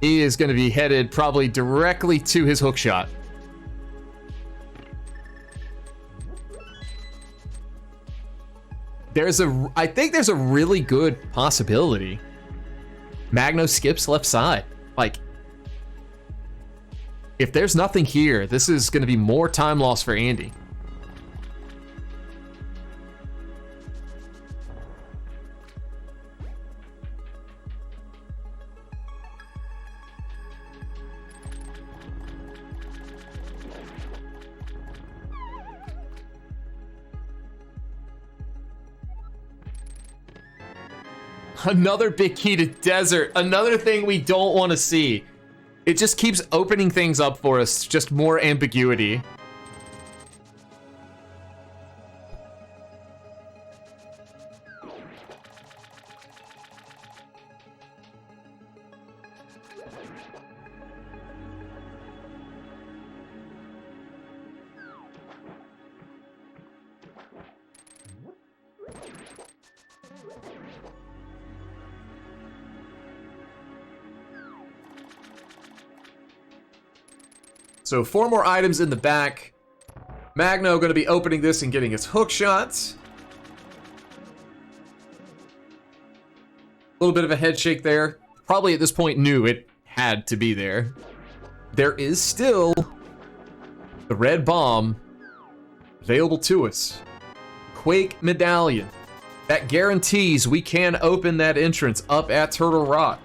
He is going to be headed probably directly to his hookshot. I think there's a really good possibility Magno skips left side. Like, if there's nothing here, this is going to be more time lost for Andy. Another big key to desert. Another thing we don't want to see. It just keeps opening things up for us. Just more ambiguity. So 4 more items in the back. Magno going to be opening this and getting his hook shots. A little bit of a head shake there. Probably at this point knew it had to be there. There is still the red bomb available to us. Quake Medallion. That guarantees we can open that entrance up at Turtle Rock.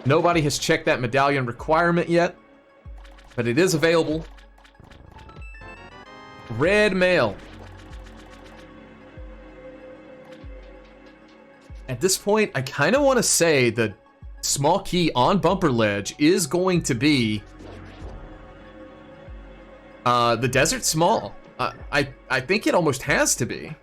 Nobody has checked that medallion requirement yet, but it is available. Red mail. At this point, I kind of want to say the small key on Bumper Ledge is going to be the Desert Small. I think it almost has to be.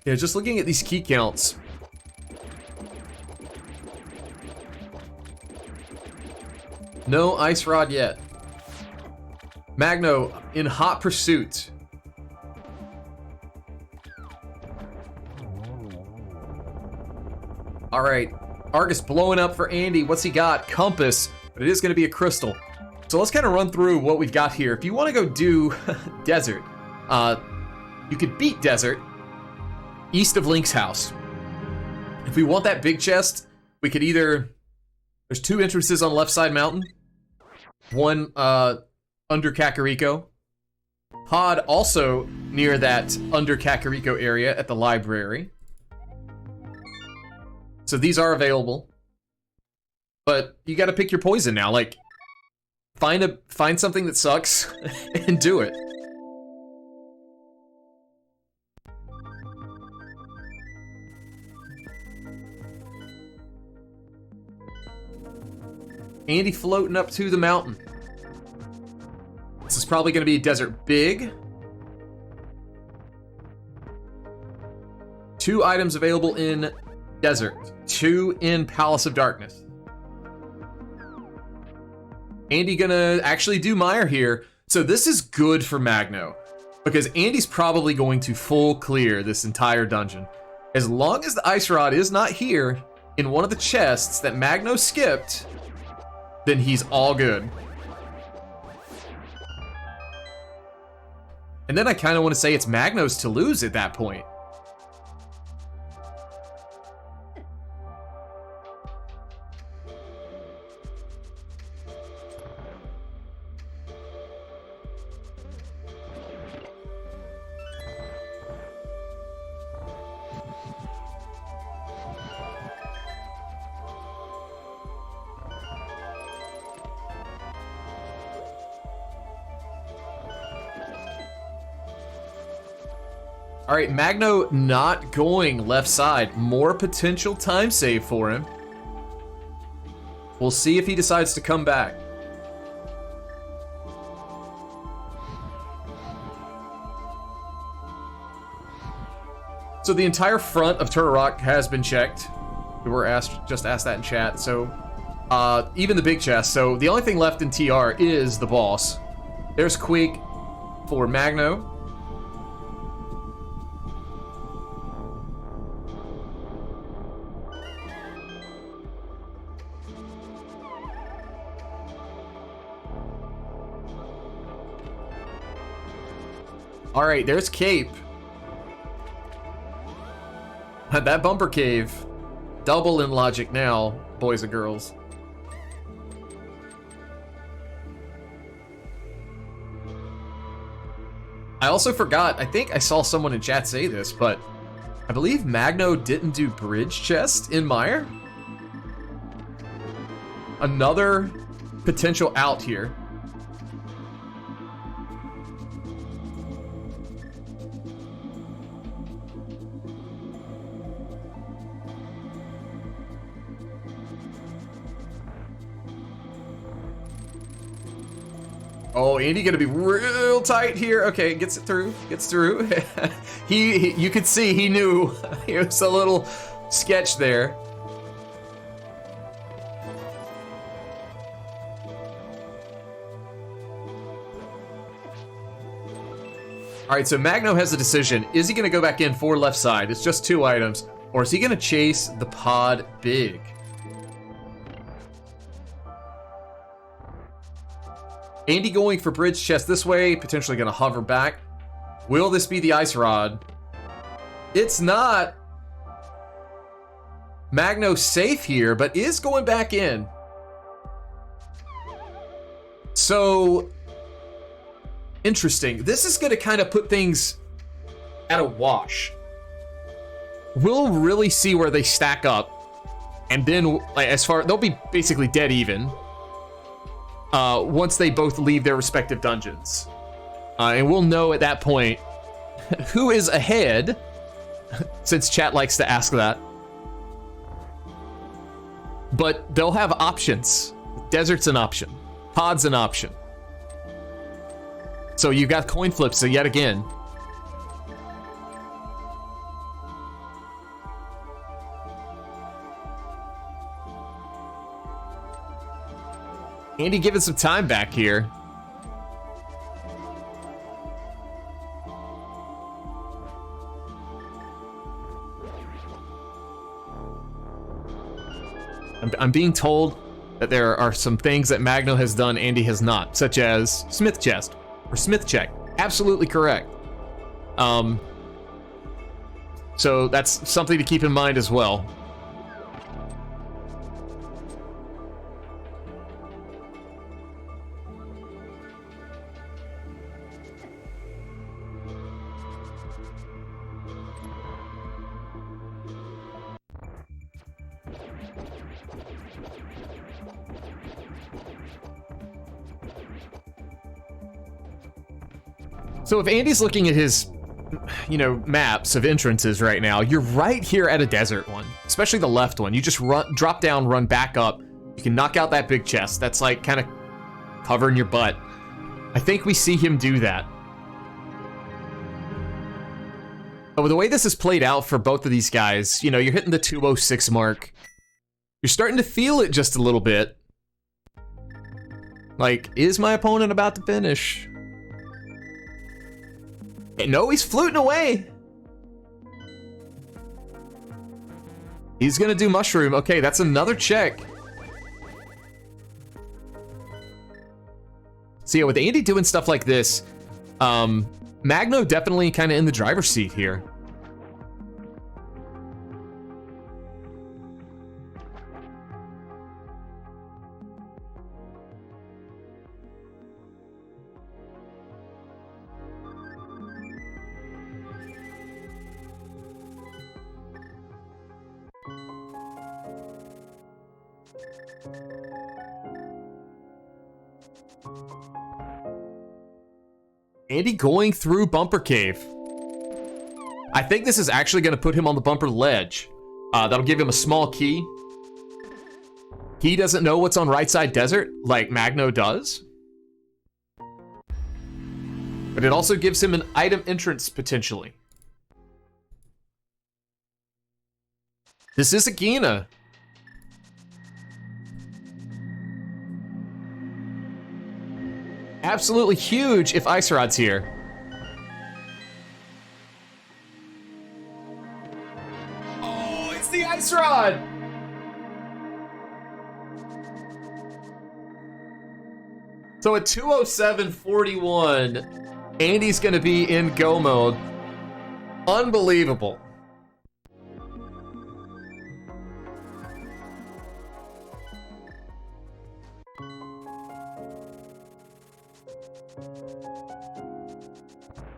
Yeah, just looking at these key counts. No ice rod yet. Magno in hot pursuit. All right, Argus blowing up for Andy. What's he got? Compass, but it is going to be a crystal. So let's kind of run through what we've got here. If you want to go do Desert, you could beat Desert east of Link's house. If we want that big chest, we could either... There's 2 entrances on left side mountain. One under Kakariko. Pod also near that under Kakariko area at the library. So these are available. But you gotta pick your poison now. Like, find something that sucks and do it. Andy floating up to the mountain. This is probably going to be a Desert Big. 2 items available in Desert. 2 in Palace of Darkness. Andy gonna actually do Mire here. So this is good for Magno, because Andy's probably going to full clear this entire dungeon. As long as the Ice Rod is not here in one of the chests that Magno skipped, then he's all good. And then I kind of want to say it's Magno's to lose at that point. All right, Magno not going left side. More potential time save for him. We'll see if he decides to come back. So the entire front of Turtle Rock has been checked. We were just asked that in chat. So even the big chest. So the only thing left in TR is the boss. There's Quake for Magno. All right, there's Cape. That bumper cave, double in logic now, boys and girls. I also forgot, I think I saw someone in chat say this, but I believe Magno didn't do bridge chest in Mire. Another potential out here. Oh, Andy gonna be real tight here. Okay, gets it through, gets through. You could see he knew. It was a little sketch there. All right, so Magno has a decision. Is he going to go back in for left side? It's just 2 items. Or is he going to chase the pod big? Andy going for bridge chest this way, potentially going to hover back. Will this be the ice rod? It's not. Magno safe here, but is going back in. So, interesting. This is going to kind of put things at a wash. We'll really see where they stack up. And then, like, they'll be basically dead even. Once they both leave their respective dungeons. And we'll know at that point who is ahead, since chat likes to ask that. But they'll have options. Desert's an option. Pod's an option. So you've got coin flips yet again. Andy giving some time back here. I'm being told that there are some things that Magno has done Andy has not, such as Smith chest or Smith check. Absolutely correct. So that's something to keep in mind as well. So if Andy's looking at his, maps of entrances right now, you're right here at a desert one, especially the left one. You just drop down, run back up. You can knock out that big chest. That's like kind of covering your butt. I think we see him do that. But with the way this is played out for both of these guys, you're hitting the 206 mark. You're starting to feel it just a little bit. Like, is my opponent about to finish? No, he's fluting away. He's gonna do mushroom. Okay, that's another check. So yeah, with Andy doing stuff like this, Magno definitely kind of in the driver's seat here. Andy going through Bumper Cave. I think this is actually going to put him on the bumper ledge. That'll give him a small key. He doesn't know what's on right side desert, like Magno does. But it also gives him an item entrance, potentially. This is a Gina. Absolutely huge if Ice Rod's here. Oh, it's the Ice Rod! So at 207.41, Andy's gonna be in go mode. Unbelievable.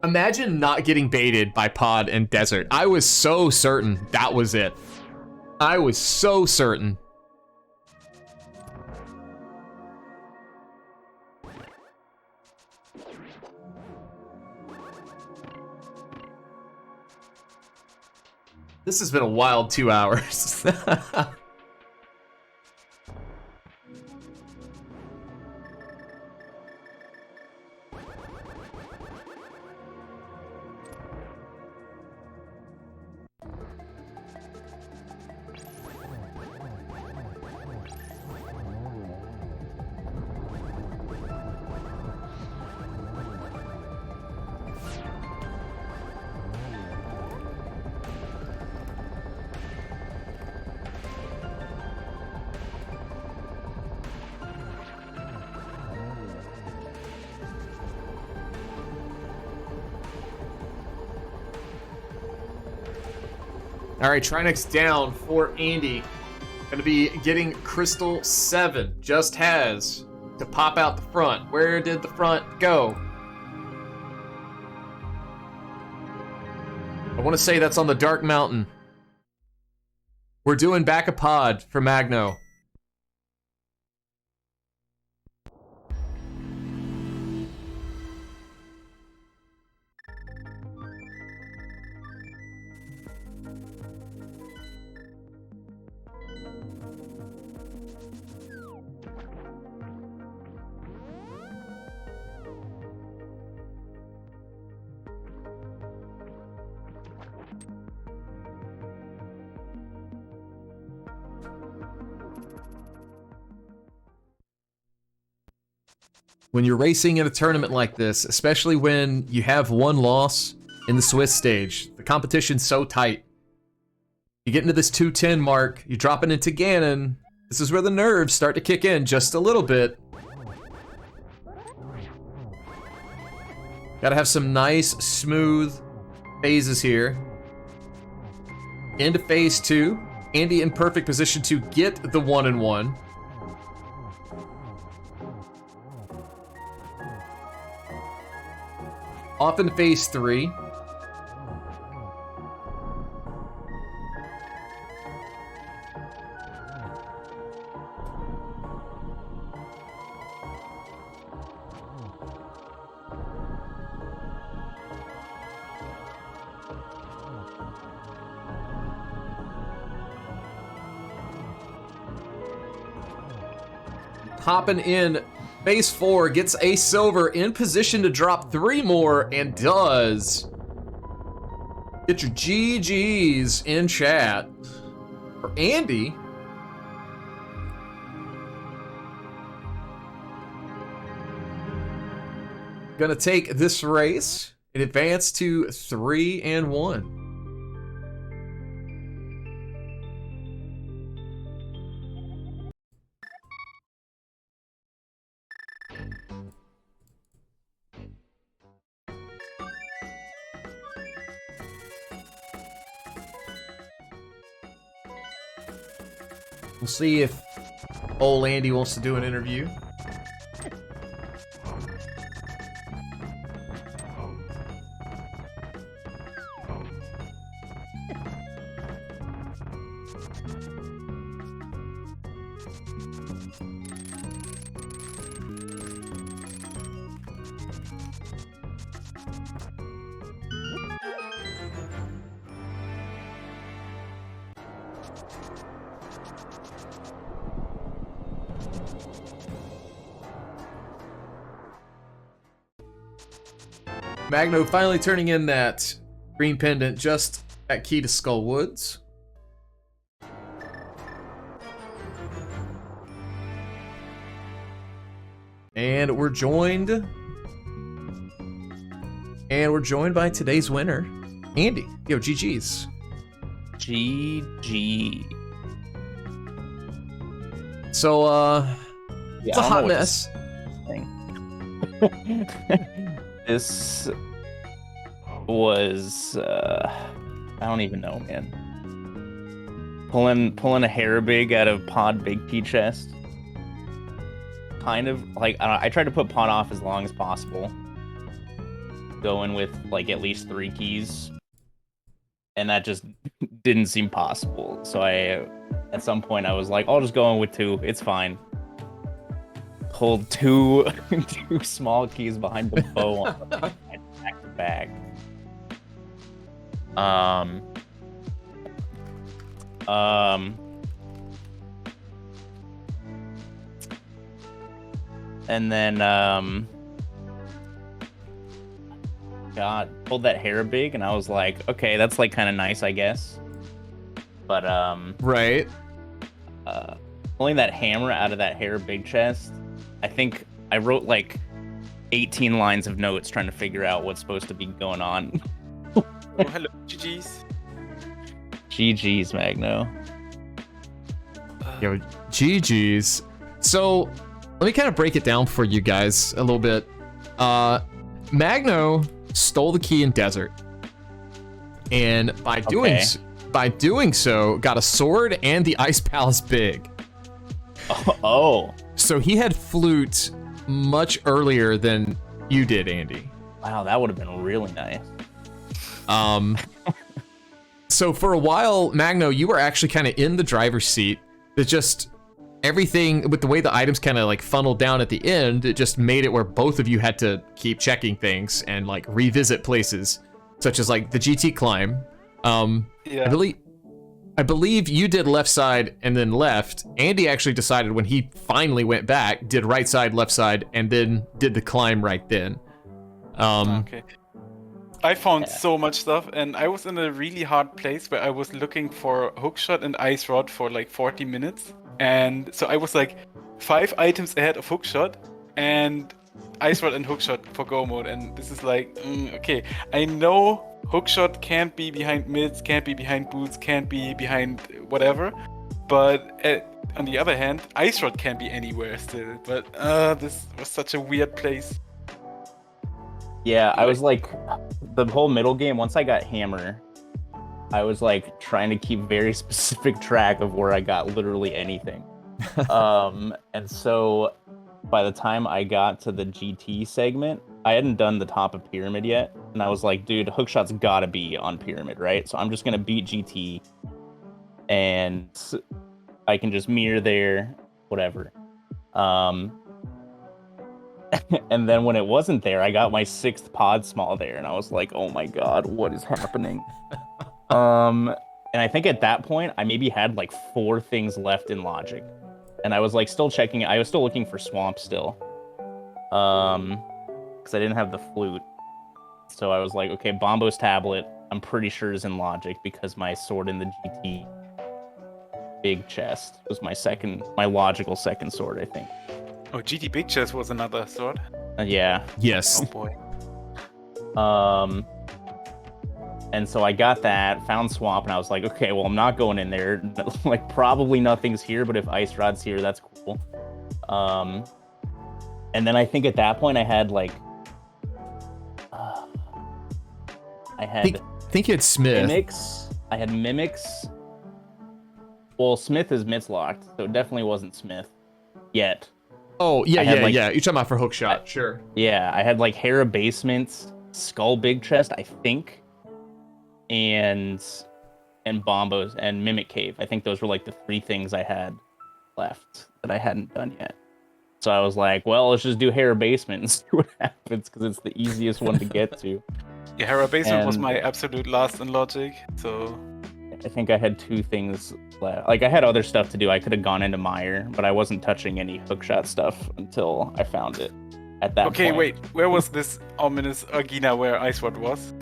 Imagine not getting baited by Pod and Desert. I was so certain that was it. I was so certain. This has been a wild 2 hours. All right, Trinex down for Andy. Going to be getting Crystal 7. Just has to pop out the front. Where did the front go? I want to say that's on the Dark Mountain. We're doing back a pod for Magno. When you're racing in a tournament like this, especially when you have one loss in the Swiss stage, the competition's so tight. You get into this 210 mark, you're dropping into Ganon. This is where the nerves start to kick in just a little bit. Gotta have some nice, smooth phases here. Into phase 2. Andy in perfect position to get the 1-1. Off in phase 3. Hopping in phase 4, gets a silver, in position to drop 3 more, and does. Get your GGs in chat. For Andy. Gonna take this race and advance to 3-1. We'll see if old Andy wants to do an interview. Magno finally turning in that green pendant just at key to Skull Woods. And we're joined by today's winner, Andy. Yo, GG's. GG. So, it's a hot mess. This was, I don't even know, man. Pulling a Hyrule out of Pod Big Key chest. Kind of, like, I tried to put Pod off as long as possible. Going with, like, at least 3 keys. And that just didn't seem possible. So at some point, I was like, I'll just go in with 2. It's fine. Pulled 2 small keys behind the bow on the back to back. And then pulled that hair big, and I was like, okay, that's like kind of nice, I guess. But right. Pulling that hammer out of that hair big chest, I think I wrote like 18 lines of notes trying to figure out what's supposed to be going on. Oh, hello, GG's. GG's, Magno. Yo, GG's. So, let me kind of break it down for you guys a little bit. Magno stole the key in Desert. And by by doing so, got a sword and the Ice Palace Big. Oh. So he had flute much earlier than you did, Andy. Wow, that would have been really nice. So for a while, Magno, you were actually kind of in the driver's seat. That just everything with the way the items kind of like funneled down at the end, it just made it where both of you had to keep checking things and like revisit places, such as like the GT climb. Yeah. I believe you did left side and then left. Andy actually decided when he finally went back, did right side, left side, and then did the climb right then. Okay. I found so much stuff, and I was in a really hard place where I was looking for hookshot and ice rod for like 40 minutes. And so I was like 5 items ahead of hookshot and ice rod and hookshot for go mode. And this is like, okay, I know hookshot can't be behind mids, can't be behind boots, can't be behind whatever. But on the other hand, ice rod can't be anywhere still. But this was such a weird place. Yeah, I was like, the whole middle game, once I got hammer, I was like trying to keep very specific track of where I got literally anything. And so by the time I got to the GT segment, I hadn't done the top of pyramid yet. And I was like, dude, hookshot's gotta be on pyramid, right? So I'm just gonna beat GT and I can just mirror there, whatever. And then when it wasn't there, I got my 6th pod small there, and I was like, "Oh my god, what is happening?" And I think at that point, I maybe had like 4 things left in logic, and I was like still checking. I was still looking for swamp still, because I didn't have the flute. So I was like, "Okay, Bombo's tablet. I'm pretty sure is in logic because my sword in the GT big chest was my logical second sword, I think." Oh, GT Big Chest was another sword. Yeah. Yes. Oh boy. And so I got that, found swamp, and I was like, okay, well, I'm not going in there. Like, probably nothing's here, but if ice rod's here, that's cool. And then I think at that point I had like, I think you had Smith. Mimics. I had Mimics. Well, Smith is mitts locked, so it definitely wasn't Smith yet. Oh, yeah. You're You're talking about for hookshot, sure. Yeah, I had like Hera Basements, Skull Big Chest, I think, and Bombos and Mimic Cave. I think those were like the 3 things I had left that I hadn't done yet. So I was like, well, let's just do Hera Basement and see what happens, because it's the easiest one to get to. Yeah, Hera Basement was my absolute last in logic, so... I think I had 2 things left. Like, I had other stuff to do. I could have gone into Mire, but I wasn't touching any hookshot stuff until I found it at that point. Okay, wait. Where was this ominous Agina where Ice Rod was?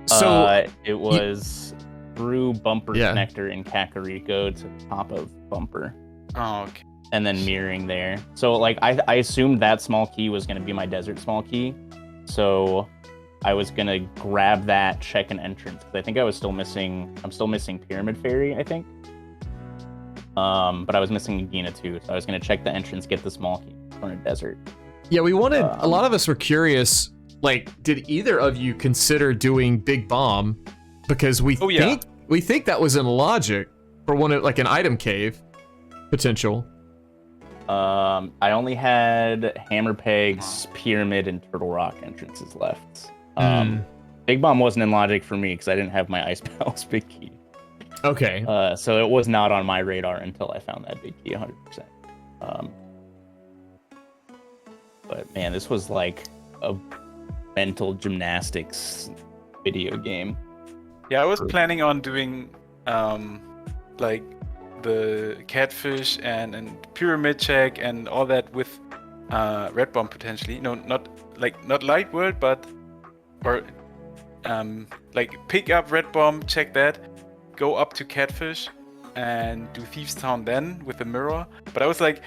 So it was through Bumper Connector in Kakariko to the top of Bumper. Oh, okay. And then mirroring there. So, like, I assumed that small key was going to be my desert small key. So... I was gonna grab that, check an entrance, because I think I'm still missing Pyramid Fairy, I think. But I was missing Agina too, so I was gonna check the entrance, get the small key from a desert. Yeah, we wanted, a lot of us were curious, like, did either of you consider doing Big Bomb? Because we think that was in logic for one of, like, an item cave potential. I only had Hammer Pegs, Pyramid, and Turtle Rock entrances left. Big Bomb wasn't in logic for me because I didn't have my Ice Palace big key. Okay. So it was not on my radar until I found that big key 100%. But man, this was like a mental gymnastics video game. Yeah, I was planning on doing like the catfish and pyramid check and all that with Red Bomb potentially. No, not Light World, but like pick up Red Bomb, check that, go up to catfish and do Thieves Town then with the mirror. But I was like,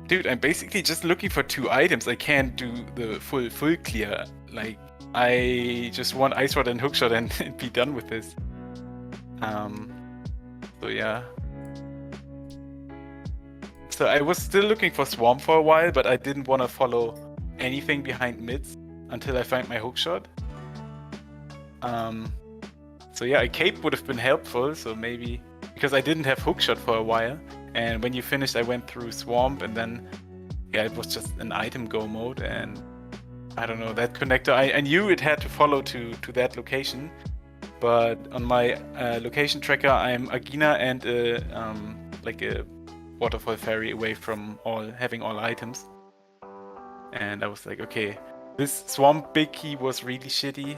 dude, I'm basically just looking for 2 items. I can't do the full clear. Like, I just want Ice Rod and Hookshot and be done with this. So yeah. So I was still looking for Swamp for a while, but I didn't want to follow anything behind mids until I find my Hookshot. So yeah, a cape would have been helpful. So maybe because I didn't have hookshot for a while, and when you finished, I went through swamp, and then yeah, it was just an item go mode, and I don't know that connector. I knew it had to follow to that location, but on my location tracker, I'm Agina and like a waterfall ferry away from having all items. And I was like, okay, this swamp big key was really shitty.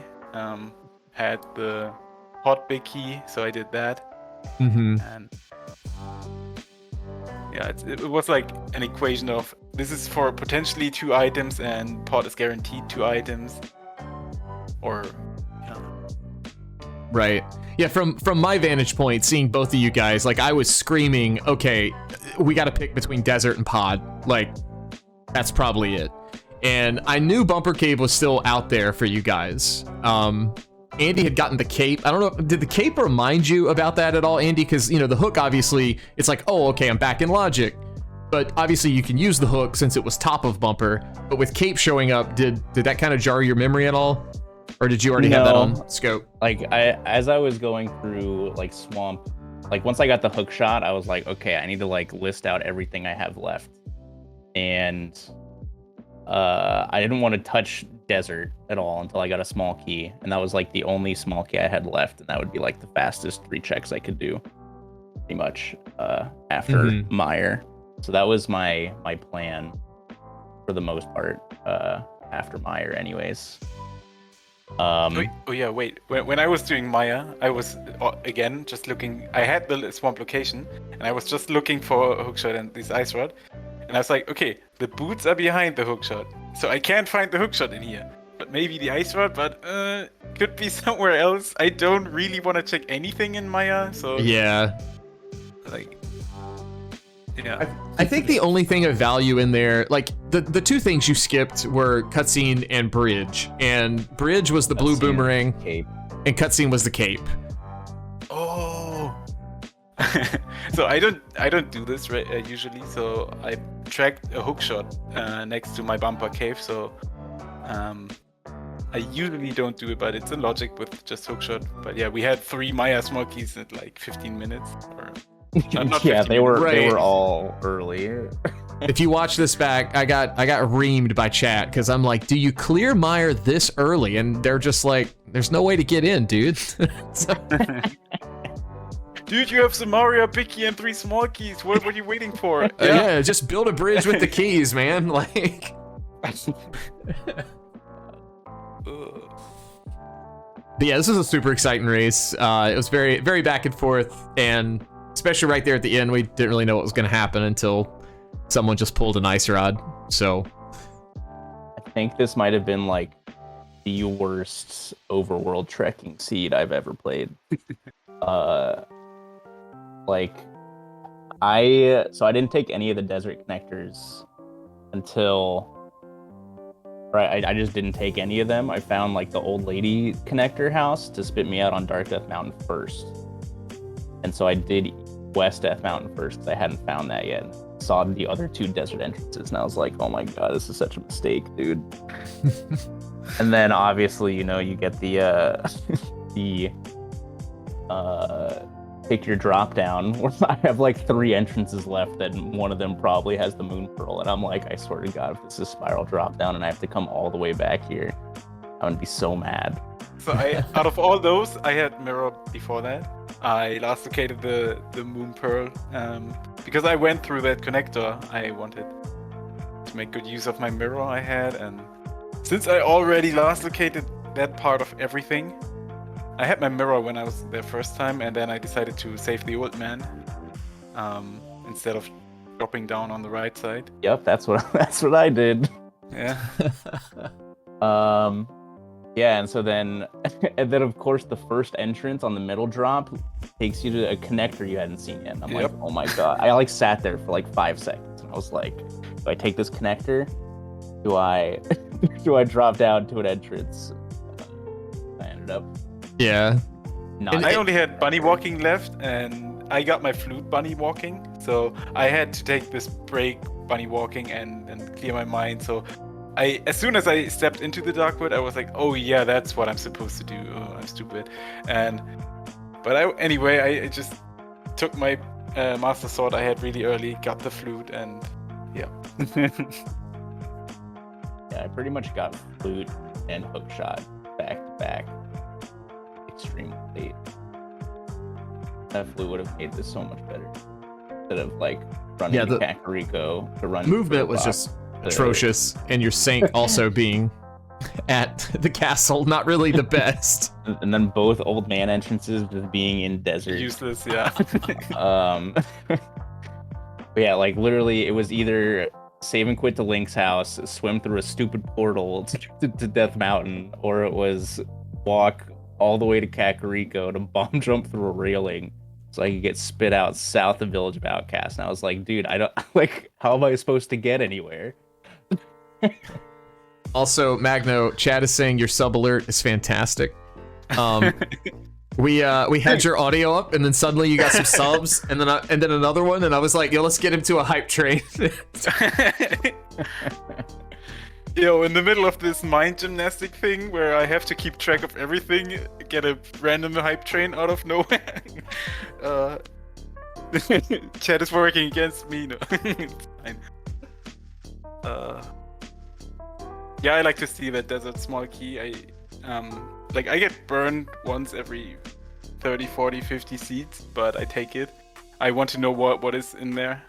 Had the hot big key, so I did that. Mm-hmm. And yeah, it was like an equation of this is for potentially 2 items, and pot is guaranteed 2 items. Or yeah. Right. Yeah, from my vantage point, seeing both of you guys, like I was screaming, okay, we got to pick between desert and pod. Like, that's probably it. And I knew Bumper Cave was still out there for you guys. Andy had gotten the cape. I don't know, did the cape remind you about that at all, Andy? Because, you know, the hook, obviously, it's like, oh, okay, I'm back in logic. But obviously you can use the hook since it was top of Bumper. But with cape showing up, did that kind of jar your memory at all? Or did you already have that on scope? Like, as I was going through, like, swamp, like, once I got the hook shot, I was like, okay, I need to, like, list out everything I have left. And I didn't want to touch desert at all until I got a small key, and that was like the only small key I had left, and that would be like the fastest 3 checks I could do pretty much after Mire. So that was my plan for the most part after Mire anyways. Wait. When I was doing Maya, I was again just looking. I had the swamp location, and I was just looking for a hookshot and this ice rod. And I was like, okay, the boots are behind the hookshot, so I can't find the hookshot in here. But maybe the ice rod, but could be somewhere else. I don't really want to check anything in Maya, so yeah. Like, yeah. I think the only thing of value in there, like the 2 things you skipped were cutscene and bridge. And bridge was the blue boomerang, cape, and cutscene was the cape. Oh. So I don't do this usually. So I tracked a hookshot next to my bumper cave. So I usually don't do it, but it's in logic with just hookshot. But yeah, we had 3 Maya small keys in like 15 minutes. Or not yeah, 15 they were minutes. they were all early. If you watch this back, I got reamed by chat because I'm like, do you clear Mire this early? And they're just like, there's no way to get in, dude. Dude, you have Samaria, big key, and 3 small keys. What are you waiting for? Yeah, just build a bridge with the keys, man. Like. But yeah, this is a super exciting race. It was very, very back and forth, and especially right there at the end, we didn't really know what was going to happen until someone just pulled an ice rod. So I think this might have been like the worst overworld trekking seed I've ever played. Like, I didn't take any of the desert connectors until, right, I just didn't take any of them. I found like the old lady connector house to spit me out on Dark Death Mountain first. And so I did West Death Mountain first because I hadn't found that yet. Saw the other 2 desert entrances and I was like, oh my god, this is such a mistake, dude. And then obviously, you know, you get the pick your drop down where I have like 3 entrances left and one of them probably has the moon pearl, and I'm like, I swear to god, if this is spiral drop down and I have to come all the way back here, I'm gonna be so mad. So out of all those, I had mirror before that. I last located the moon pearl because I went through that connector. I wanted to make good use of my mirror I had, and since I already last located that part of everything, I had my mirror when I was there first time, and then I decided to save the old man instead of dropping down on the right side. Yep, that's what I did. Yeah. Yeah, and so then of course the first entrance on the middle drop takes you to a connector you hadn't seen yet. And I'm like, oh my god. I like sat there for like 5 seconds and I was like, do I take this connector? Do I drop down to an entrance? I ended up I only had bunny walking left, and I got my flute bunny walking, so I had to take this break bunny walking and clear my mind. So as soon as I stepped into the Darkwood, I was like, oh yeah, that's what I'm supposed to do. Oh, I'm stupid. Anyway, I just took my Master Sword I had really early, got the flute, and yeah. Yeah, I pretty much got flute and hookshot back to back. Extremely late. That flute would have made this so much better. Instead of like running to Kakariko to run. Movement was just atrocious, and your Saint also being at the castle, not really the best. And then both old man entrances just being in desert. Useless, yeah. But yeah, like literally, it was either save and quit to Link's house, swim through a stupid portal to Death Mountain, or it was walk all the way to Kakariko to bomb jump through a railing so I could get spit out south of Village of Outcast. And I was like, dude, I don't like. How am I supposed to get anywhere? Also, Magno, Chad is saying your sub alert is fantastic. We had your audio up, and then suddenly you got some subs, and then another one, and I was like, yo, let's get him to a hype train. Yo, in the middle of this mind gymnastic thing where I have to keep track of everything, get a random hype train out of nowhere. Chat is working against me. No, it's fine. Yeah, I like to see that Desert Small Key. I get burned once every 30, 40, 50 seeds, but I take it. I want to know what is in there.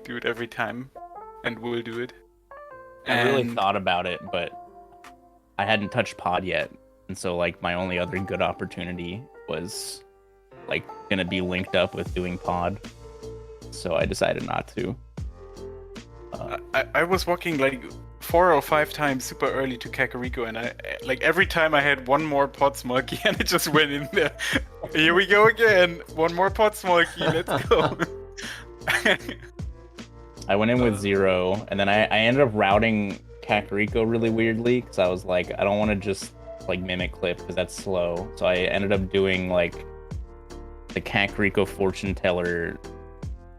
Do it every time, and we'll do it. I really thought about it, but I hadn't touched pod yet, and so like my only other good opportunity was like gonna be linked up with doing pod, so I decided not to. I was walking like 4 or 5 times super early to Kakariko, and I like every time I had one more pot small key, and I just went in there. Here we go again. One more pot small key. Let's go. I went in with 0, and then I ended up routing Kakariko really weirdly because I was like, I don't want to just like mimic clip because that's slow. So I ended up doing like the Kakariko fortune teller.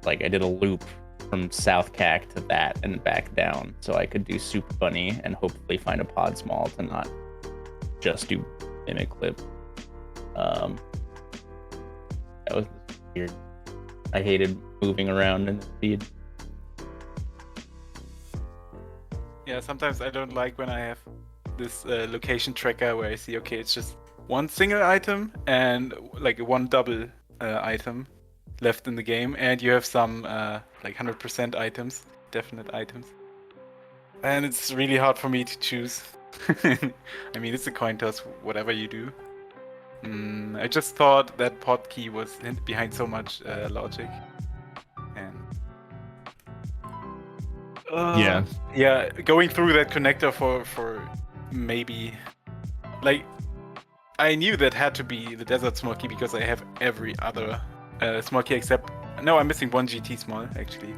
Like I did a loop from South Cac to that and back down, so I could do Super Bunny and hopefully find a pod small to not just do mimic clip. That was weird. I hated moving around in the feed. Yeah, sometimes I don't like when I have this location tracker where I see, okay, it's just one single item and like one double item left in the game, and you have some like 100% items, definite items. And it's really hard for me to choose. I mean, it's a coin toss, whatever you do. I just thought that pod key was behind so much logic. And yeah, going through that connector for maybe, like, I knew that had to be the Desert Small Key because I have every other small key except, no, I'm missing one GT small actually.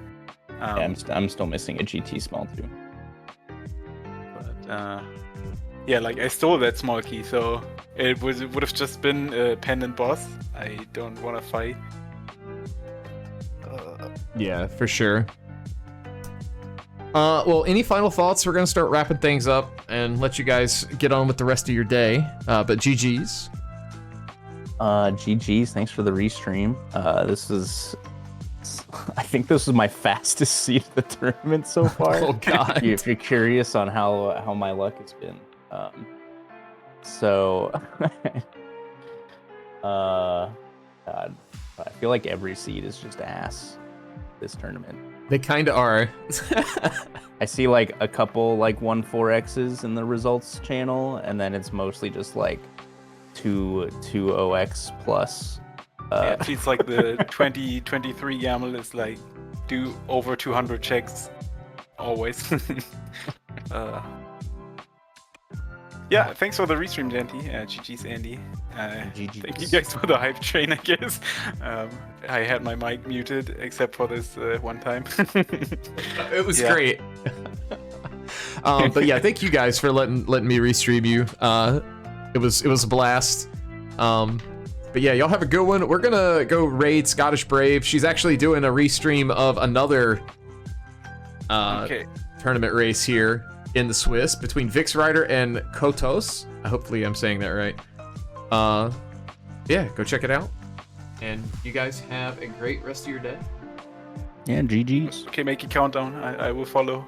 Yeah, I'm still missing a GT small too. But yeah, like I stole that small key, so it would have just been a pendant boss. I don't want to fight. Yeah, for sure. Well, any final thoughts? We're gonna start wrapping things up and let you guys get on with the rest of your day. But GG's. GG's. Thanks for the restream. I think this was my fastest seed of the tournament so far. Oh God! If you're curious on how my luck has been, God, I feel like every seed is just ass this tournament. They kind of are. I see like a couple like 1-4X's in the results channel, and then it's mostly just like 2-0X plus. Yeah, it's like the 2023 YAML is like do over 200 checks always. Yeah, thanks for the restream, Janty. GG's, Andy. GG's. Thank you guys for the hype train, I guess. I had my mic muted except for this one time. It was great. But yeah, thank you guys for letting me restream you. It was a blast. But yeah, y'all have a good one. We're gonna go raid Scottish Brave. She's actually doing a restream of another tournament race here. in the Swiss between Vix Rider and Kotos. Hopefully I'm saying that right. Yeah, go check it out. And you guys have a great rest of your day. Yeah, GG's. Okay, make a countdown. I will follow.